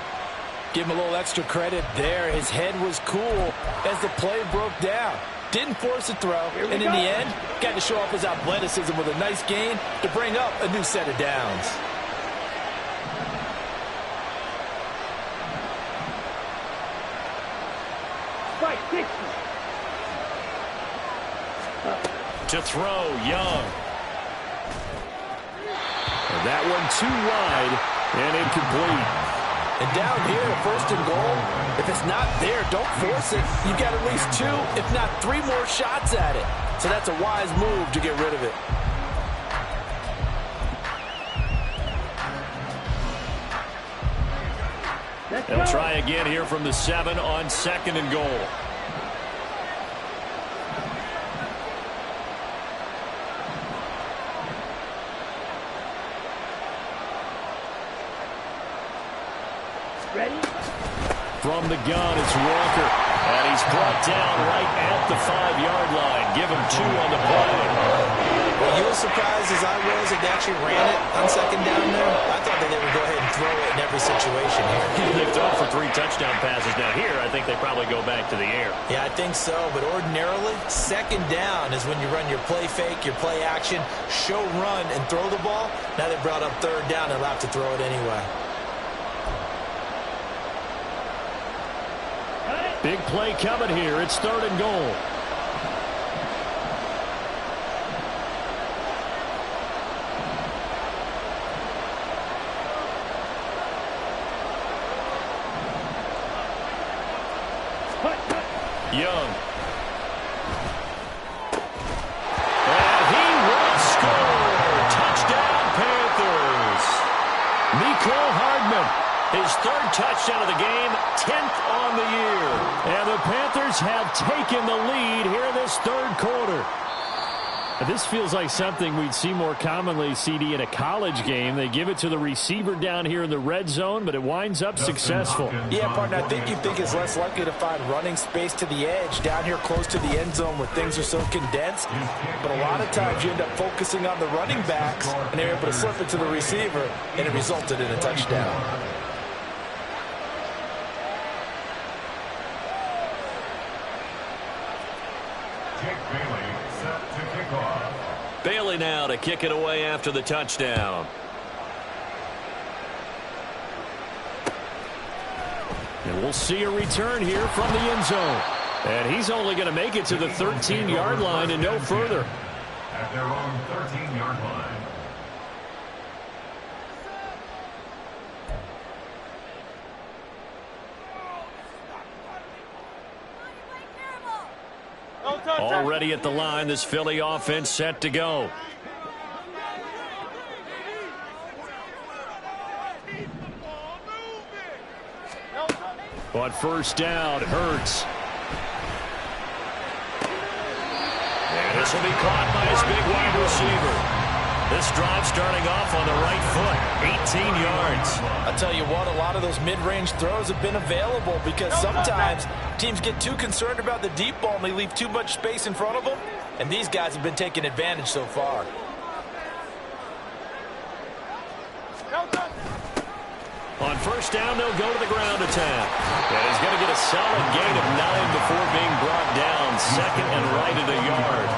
Give him a little extra credit there. His head was cool as the play broke down. Didn't force a throw, and in the end, got to show off his athleticism with a nice gain to bring up a new set of downs. To throw, Young. And that one too wide and incomplete. And down here, 1st and goal, if it's not there, don't force it. You've got at least 2, if not 3 more shots at it. So that's a wise move to get rid of it. They'll try again here from the 7 on 2nd and goal. From the gun, it's Walker. And he's brought down right at the 5-yard line. Give him 2 on the play. Were you as surprised as I was that they actually ran it on second down there? I thought that they would go ahead and throw it in every situation here. They've thrown for 3 touchdown passes. Now here, I think they probably go back to the air. Yeah, I think so, but ordinarily, second down is when you run your play fake, your play action, show run, and throw the ball. Now they brought up third down, they'll have to throw it anyway. Big play coming here. It's 3rd and goal. Young. And he will score. Touchdown, Panthers. Mecole Hardman, his 3rd touchdown of the game, 10th on the year. And the Panthers have taken the lead here in this 3rd quarter. This feels like something we'd see more commonly, CD, in a college game. They give it to the receiver down here in the red zone, but it winds up successful. Yeah, partner, I think you think it's less likely to find running space to the edge down here close to the end zone where things are so condensed. But a lot of times you end up focusing on the running backs, and they're able to slip it to the receiver, and it resulted in a touchdown. Bailey now to kick it away after the touchdown. And we'll see a return here from the end zone. And he's only going to make it to the 13-yard line and no further. At their own 13-yard line. Already at the line, this Philly offense set to go. But first down, Hurts. And this will be caught by his big wide receiver. This drive starting off on the right foot, 18 yards. I'll tell you what, a lot of those mid-range throws have been available because sometimes teams get too concerned about the deep ball and they leave too much space in front of them, and these guys have been taking advantage so far. On first down, they'll go to the ground attack. And he's going to get a solid gain of 9 before being brought down. Second and right at a yard.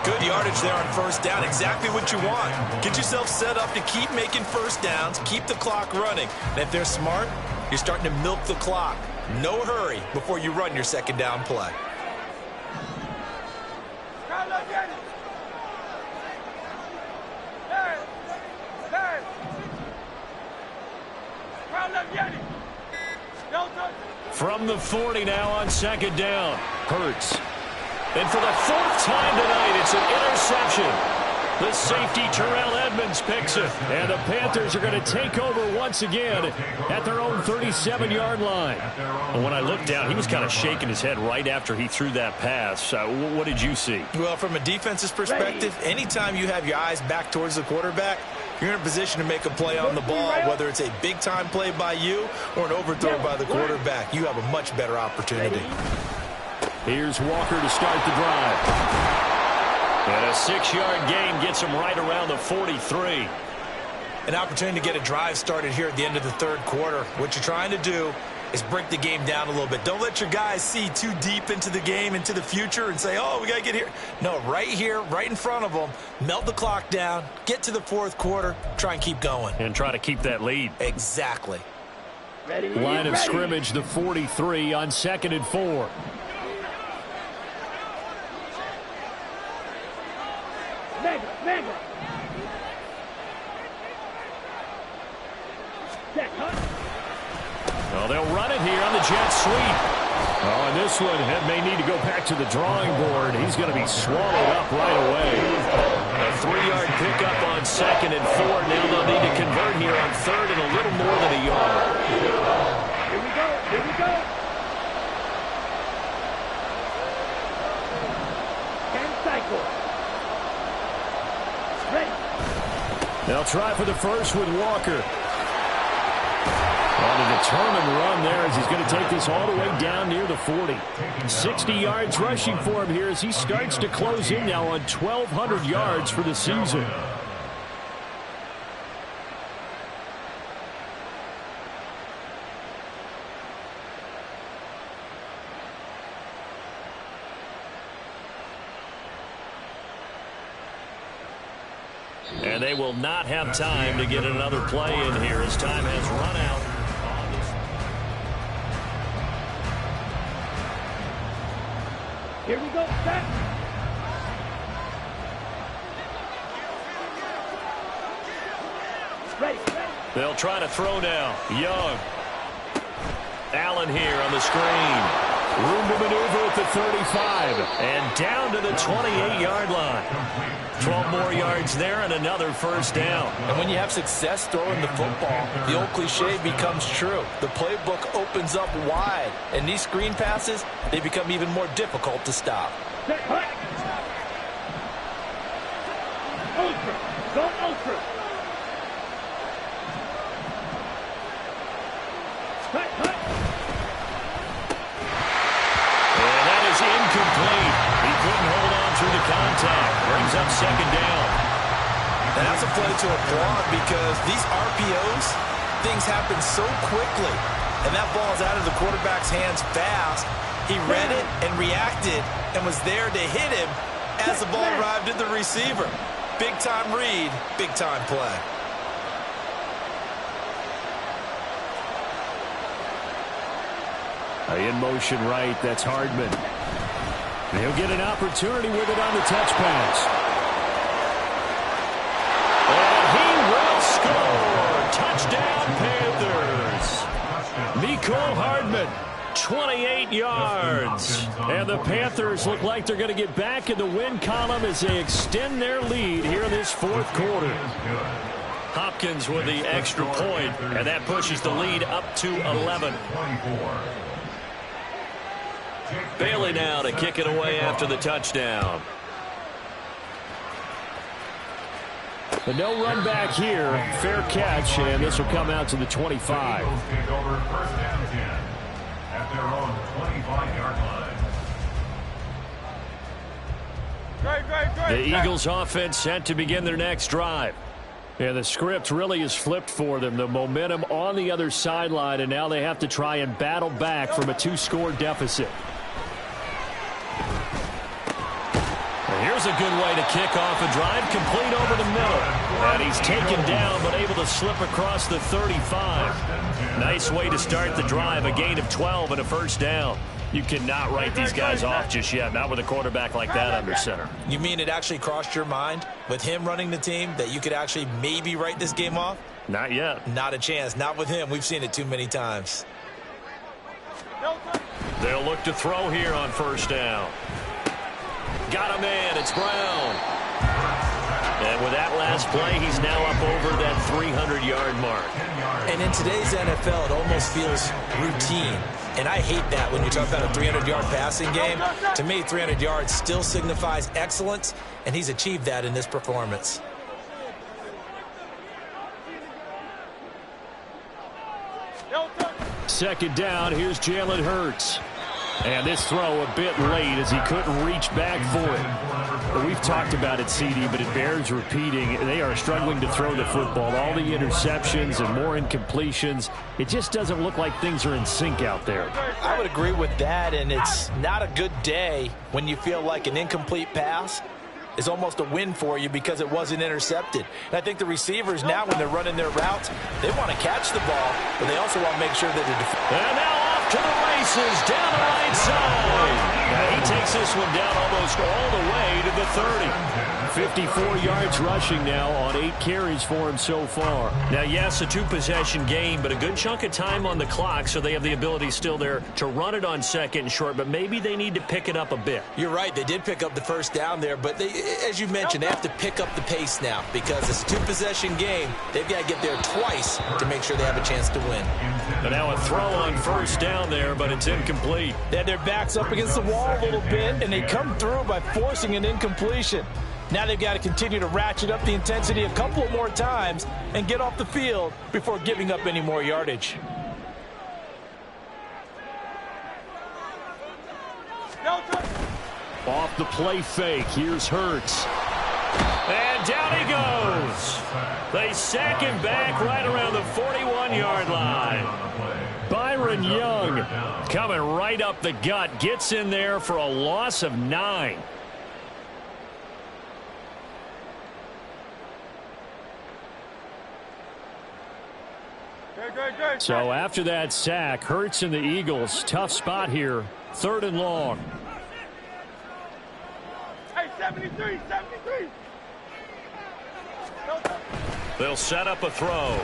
Good yardage there on first down. Exactly what you want. Get yourself set up to keep making first downs, keep the clock running. And if they're smart, you're starting to milk the clock. No hurry before you run your second down play. From the 40 now on second down. Hurts. And for the 4th time tonight, it's an interception. The safety, Terrell Edmonds, picks it. And the Panthers are going to take over once again at their own 37-yard line. And when I looked down, he was kind of shaking his head right after he threw that pass. What did you see? Well, from a defense's perspective, anytime you have your eyes back towards the quarterback, you're in a position to make a play on the ball, whether it's a big-time play by you or an overthrow by the quarterback. You have a much better opportunity. Here's Walker to start the drive. And a 6-yard gain gets him right around the 43. An opportunity to get a drive started here at the end of the 3rd quarter. What you're trying to do is break the game down a little bit. Don't let your guys see too deep into the game, into the future, and say, oh, we got to get here. No, right here, right in front of them, melt the clock down, get to the 4th quarter, try and keep going. And try to keep that lead. Exactly. Line of scrimmage, the 43 on 2nd and 4. Well, they'll run it here on the jet sweep. Oh, and this one may need to go back to the drawing board. He's going to be swallowed up right away. A 3-yard pickup on 2nd and 4. Now they'll need to convert here on 3rd and a little more than a yard. Here we go. Here we go. 10 cycles. Ready. They'll try for the first with Walker. Onto the determined run there as he's going to take this all the way down near the 40. 60 yards rushing for him here as he starts to close in now on 1,200 yards for the season. And they will not have time to get another play in here as time has run out. Here we go, set. Ready. They'll try to throw now. Young. Allen here on the screen. Room to maneuver at the 35. And down to the 28-yard line. 12 more yards there and another first down. And when you have success throwing the football, the old cliche becomes true. The playbook opens up wide. And these screen passes, they become even more difficult to stop. Ultra. Go ultra. And that is incomplete. He couldn't hold on through the contact. Brings up second down. And that's a play to applaud because these RPOs, things happen so quickly. And that ball is out of the quarterback's hands fast. He read it and reacted and was there to hit him as the ball arrived at the receiver. Big-time read, big-time play. In motion right, that's Hardman. He'll get an opportunity with it on the touch pass. And he will score. Touchdown, Panthers. Mecole Hardman, 28 yards. And the Panthers look like they're going to get back in the win column as they extend their lead here in this fourth quarter. Hopkins with the extra point, and that pushes the lead up to 11. Bailey now to kick it away after the touchdown. But no run back here. Fair catch, and this will come out to the 25. Eagles take over first down 10 at their own 25-yard line. The Eagles offense set to begin their next drive. And the script really is flipped for them. The momentum on the other sideline, and now they have to try and battle back from a 2-score deficit. Here's a good way to kick off a drive, complete over the middle. And he's taken down, but able to slip across the 35. Nice way to start the drive, a gain of 12 and a first down. You cannot write these guys off just yet, not with a quarterback like that under center. You mean it actually crossed your mind with him running the team that you could actually maybe write this game off? Not yet. Not a chance. Not with him. We've seen it too many times. They'll look to throw here on first down. Got a man. It's Brown. And with that last play, he's now up over that 300-yard mark. And in today's NFL, it almost feels routine. And I hate that when you talk about a 300-yard passing game. To me, 300 yards still signifies excellence, and he's achieved that in this performance. Second down, here's Jalen Hurts. And this throw a bit late as he couldn't reach back for it. We've talked about it, CD, but it bears repeating. They are struggling to throw the football. All the interceptions and more incompletions. It just doesn't look like things are in sync out there. I would agree with that, and it's not a good day when you feel like an incomplete pass is almost a win for you because it wasn't intercepted. And I think the receivers now, when they're running their routes, they want to catch the ball, but they also want to make sure that and now off to the races down the right side. And he takes this one down almost all the way to the 30. 54 yards rushing now on 8 carries for him so far. Now, yes, a 2-possession game, but a good chunk of time on the clock, so they have the ability still there to run it on second and short, but maybe they need to pick it up a bit. You're right. They did pick up the first down there, but they, as you mentioned, they have to pick up the pace now because it's a 2-possession game. They've got to get there twice to make sure they have a chance to win. And now a throw on first down there, but it's incomplete. They had their backs up against the wall a little bit, and they come through by forcing an incompletion. Now they've got to continue to ratchet up the intensity a couple of more times and get off the field before giving up any more yardage. Off the play fake, here's Hurts. And down he goes. They sack him back right around the 41-yard line. Byron Young coming right up the gut, gets in there for a loss of 9. So after that sack, Hurts and the Eagles, tough spot here, 3rd and long. Hey, 73. They'll set up a throw.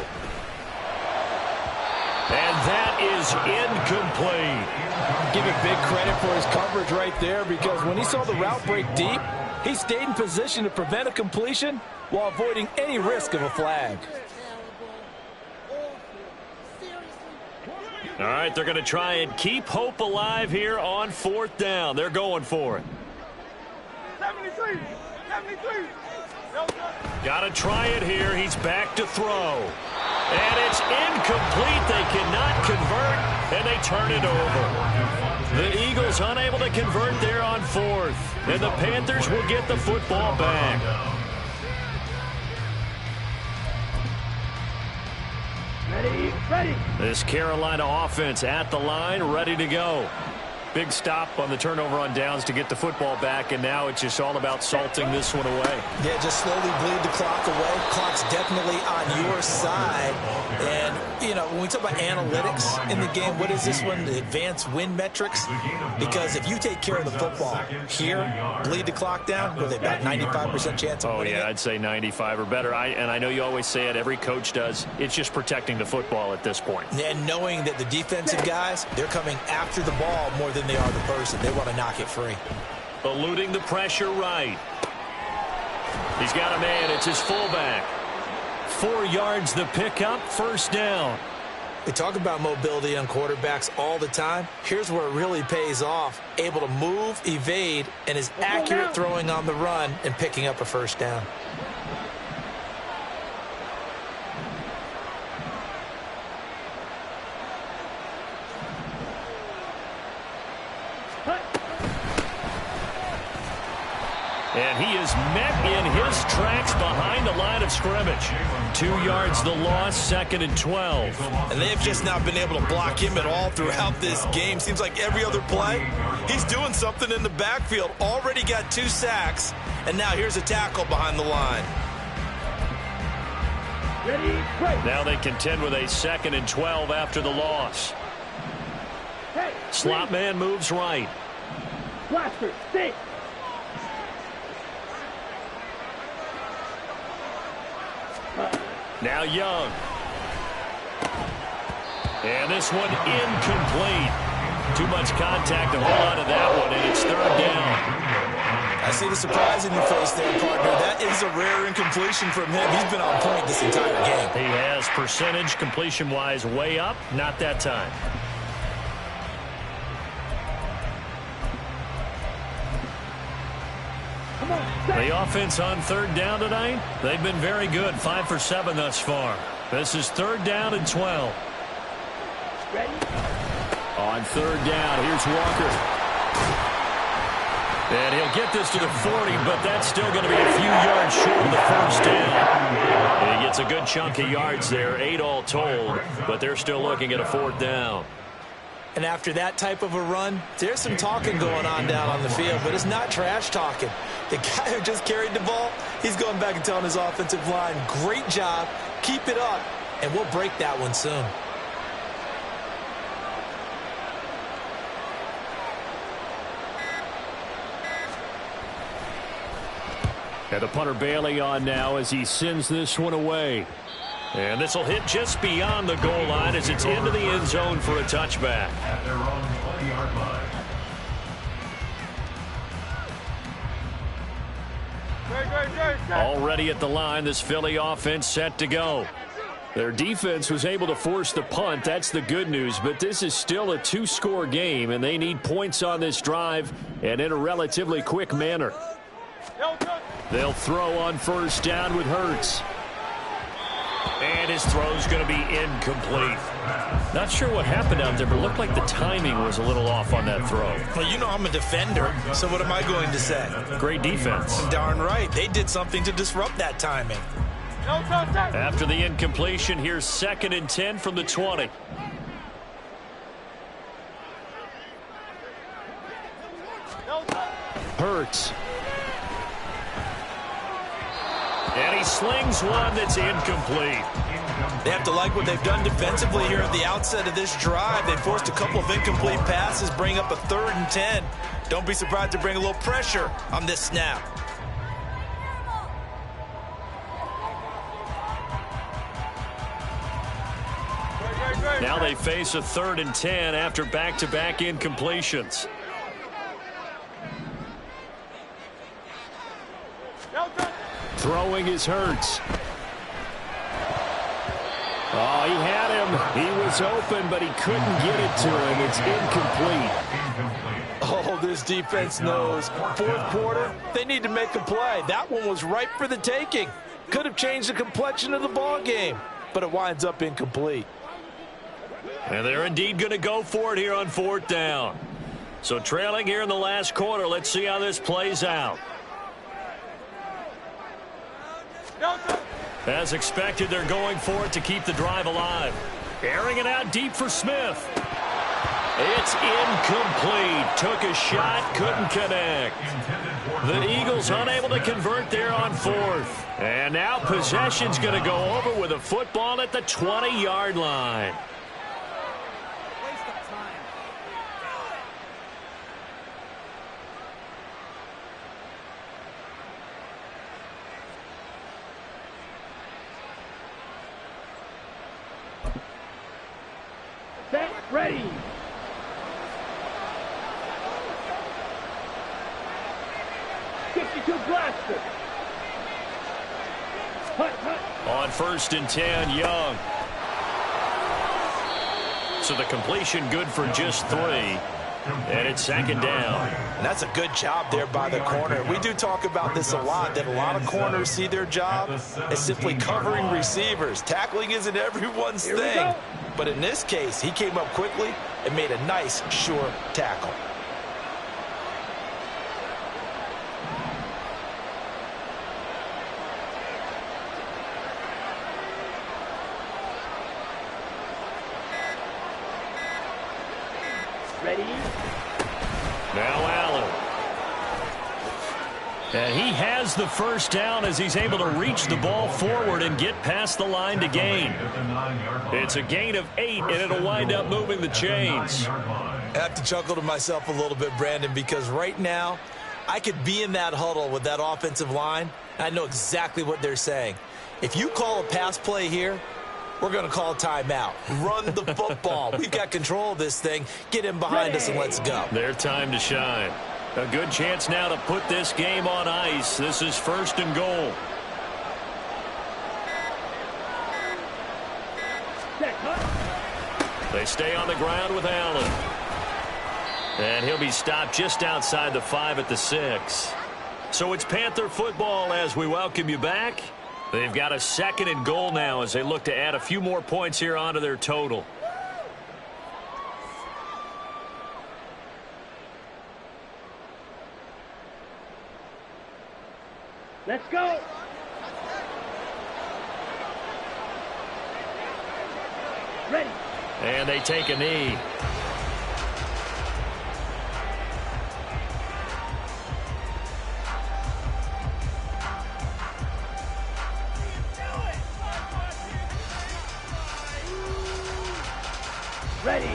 And that is incomplete. Give him big credit for his coverage right there, because when he saw the route break deep, he stayed in position to prevent a completion while avoiding any risk of a flag. All right, they're going to try and keep hope alive here on 4th down. They're going for it. 73. Got to try it here. He's back to throw. And it's incomplete. They cannot convert, and they turn it over. The Eagles unable to convert there on 4th. And the Panthers will get the football back. Ready. This Carolina offense at the line, ready to go. Big stop on the turnover on downs to get the football back, and now it's just all about salting this one away. Yeah, just slowly bleed the clock away. Clock's definitely on your side. And, you know, when we talk about analytics in the game, what is this one? The advanced win metrics? Because if you take care of the football here, bleed the clock down, with about 95% chance of winning it. I'd say 95 or better. And I know you always say it, every coach does. It's just protecting the football at this point. And knowing that the defensive guys, they're coming after the ball more than they are the person. They want to knock it free. Eluding the pressure right. He's got a man. It's his fullback. 4 yards the pickup, 1st down. We talk about mobility on quarterbacks all the time. Here's where it really pays off. Able to move, evade, and is accurate throwing on the run and picking up a 1st down. And he is met in his tracks behind the line of scrimmage. 2 yards the loss, 2nd and 12. And they've just not been able to block him at all throughout this game. Seems like every other play, he's doing something in the backfield. Already got 2 sacks, and now here's a tackle behind the line. Now they contend with a 2nd and 12 after the loss. Slot man moves right. Blaster, stick. Now Young. And this one incomplete. Too much contact to hold on to that one, and it's 3rd down. I see the surprise in your face there, partner. That is a rare incompletion from him. He's been on point this entire game. He has percentage completion-wise way up. Not that time. The offense on 3rd down tonight, they've been very good. 5 for 7 thus far. This is 3rd down and 12. On 3rd down, here's Walker. And he'll get this to the 40, but that's still going to be a few yards short of the 1st down. And he gets a good chunk of yards there, 8 all told, but they're still looking at a 4th down. And after that type of a run, there's some talking going on down on the field, but it's not trash talking. The guy who just carried the ball, he's going back and telling his offensive line, great job, keep it up, and we'll break that one soon. And the punter Bailey on now as he sends this one away. And this will hit just beyond the goal line as it's into the end zone for a touchback. At their own 20-yard line. Already at the line, this Philly offense set to go. Their defense was able to force the punt. That's the good news, but this is still a 2-score game, and they need points on this drive and in a relatively quick manner. They'll throw on 1st down with Hurts. And his throw's going to be incomplete. Not sure what happened out there, but it looked like the timing was a little off on that throw. Well, you know I'm a defender, so what am I going to say? Great defense. Darn right. They did something to disrupt that timing. After the incompletion, here's 2nd and 10 from the 20. Hurts. And he slings one that's incomplete. They have to like what they've done defensively here at the outset of this drive. They forced a couple of incomplete passes, bring up a 3rd and 10. Don't be surprised to bring a little pressure on this snap. Now they face a 3rd and 10 after back-to-back incompletions. Throwing is Hurts. Oh, he had him. He was open, but he couldn't get it to him. It's incomplete. Oh, this defense knows. 4th quarter, they need to make a play. That one was ripe for the taking. Could have changed the complexion of the ball game, but it winds up incomplete. And they're indeed going to go for it here on 4th down. So trailing here in the last quarter, let's see how this plays out. As expected, they're going for it to keep the drive alive. Airing it out deep for Smith. It's incomplete. Took a shot, couldn't connect. The Eagles unable to convert there on 4th. And now possession's going to go over with a football at the 20-yard line. Ready. Blaster. On 1st and 10, Young. So the completion good for just 3. And it's 2nd down. And that's a good job there by the corner. We do talk about this a lot, that a lot of corners see their job as simply covering receivers. Tackling isn't everyone's thing. But in this case, he came up quickly and made a nice, sure tackle. Ready? Now Allen. And he has the 1st down as he's able to reach the ball forward and get past the line to gain. It's a gain of 8, and it'll wind up moving the chains. I have to chuckle to myself a little bit, Brandon, because right now I could be in that huddle with that offensive line. And I know exactly what they're saying. If you call a pass play here, we're going to call a timeout. Run the football. We've got control of this thing. Get him behind us and let's go. Their time to shine. A good chance now to put this game on ice. This is 1st and goal. They stay on the ground with Allen. And he'll be stopped just outside the 5 at the 6. So it's Panther football as we welcome you back. They've got a 2nd and goal now as they look to add a few more points here onto their total. Let's go. Ready. And they take a knee. Ready.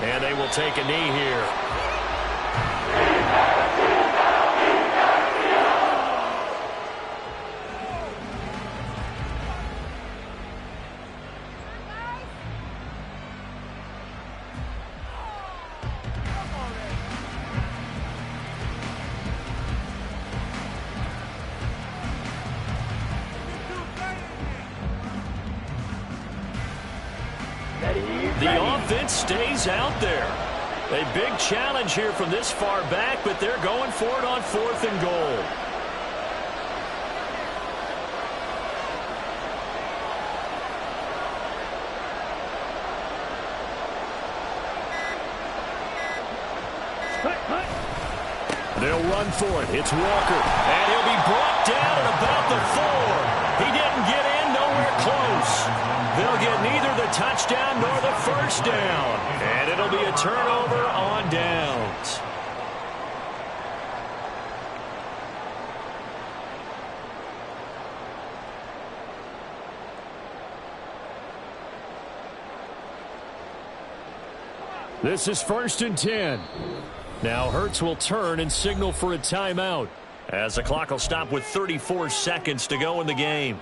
And they will take a knee here. the offense stays out there. A big challenge here from this far back, but they're going for it on 4th and goal. They'll run for it. It's Walker. And he'll be brought down at about the 4. He didn't get in, nowhere close. They'll get neither the touchdown nor the first down. And it'll be a turnover on downs. This is 1st and 10. Now Hurts will turn and signal for a timeout, as the clock will stop with 34 seconds to go in the game.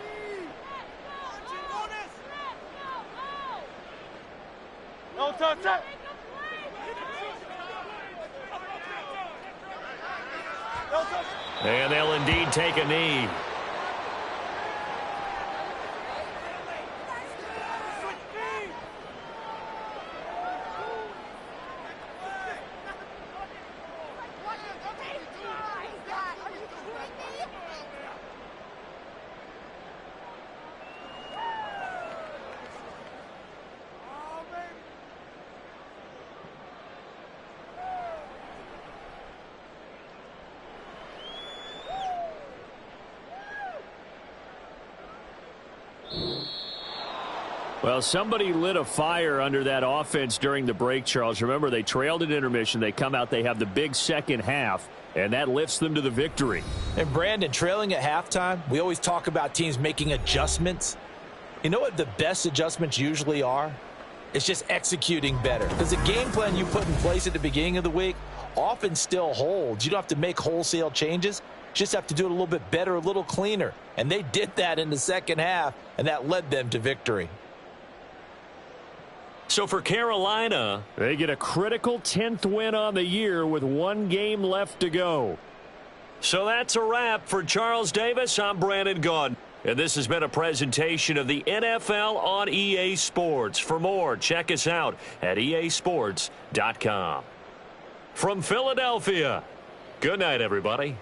And they'll indeed take a knee. Well, somebody lit a fire under that offense during the break, Charles. Remember, they trailed at intermission. They come out, they have the big second half, and that lifts them to the victory. And, Brandon, trailing at halftime, we always talk about teams making adjustments. You know what the best adjustments usually are? It's just executing better. Because the game plan you put in place at the beginning of the week often still holds. You don't have to make wholesale changes. You just have to do it a little bit better, a little cleaner. And they did that in the second half, and that led them to victory. So for Carolina, they get a critical 10th win on the year with 1 game left to go. So that's a wrap for Charles Davis. I'm Brandon Gaudin. And this has been a presentation of the NFL on EA Sports. For more, check us out at easports.com. From Philadelphia, good night, everybody.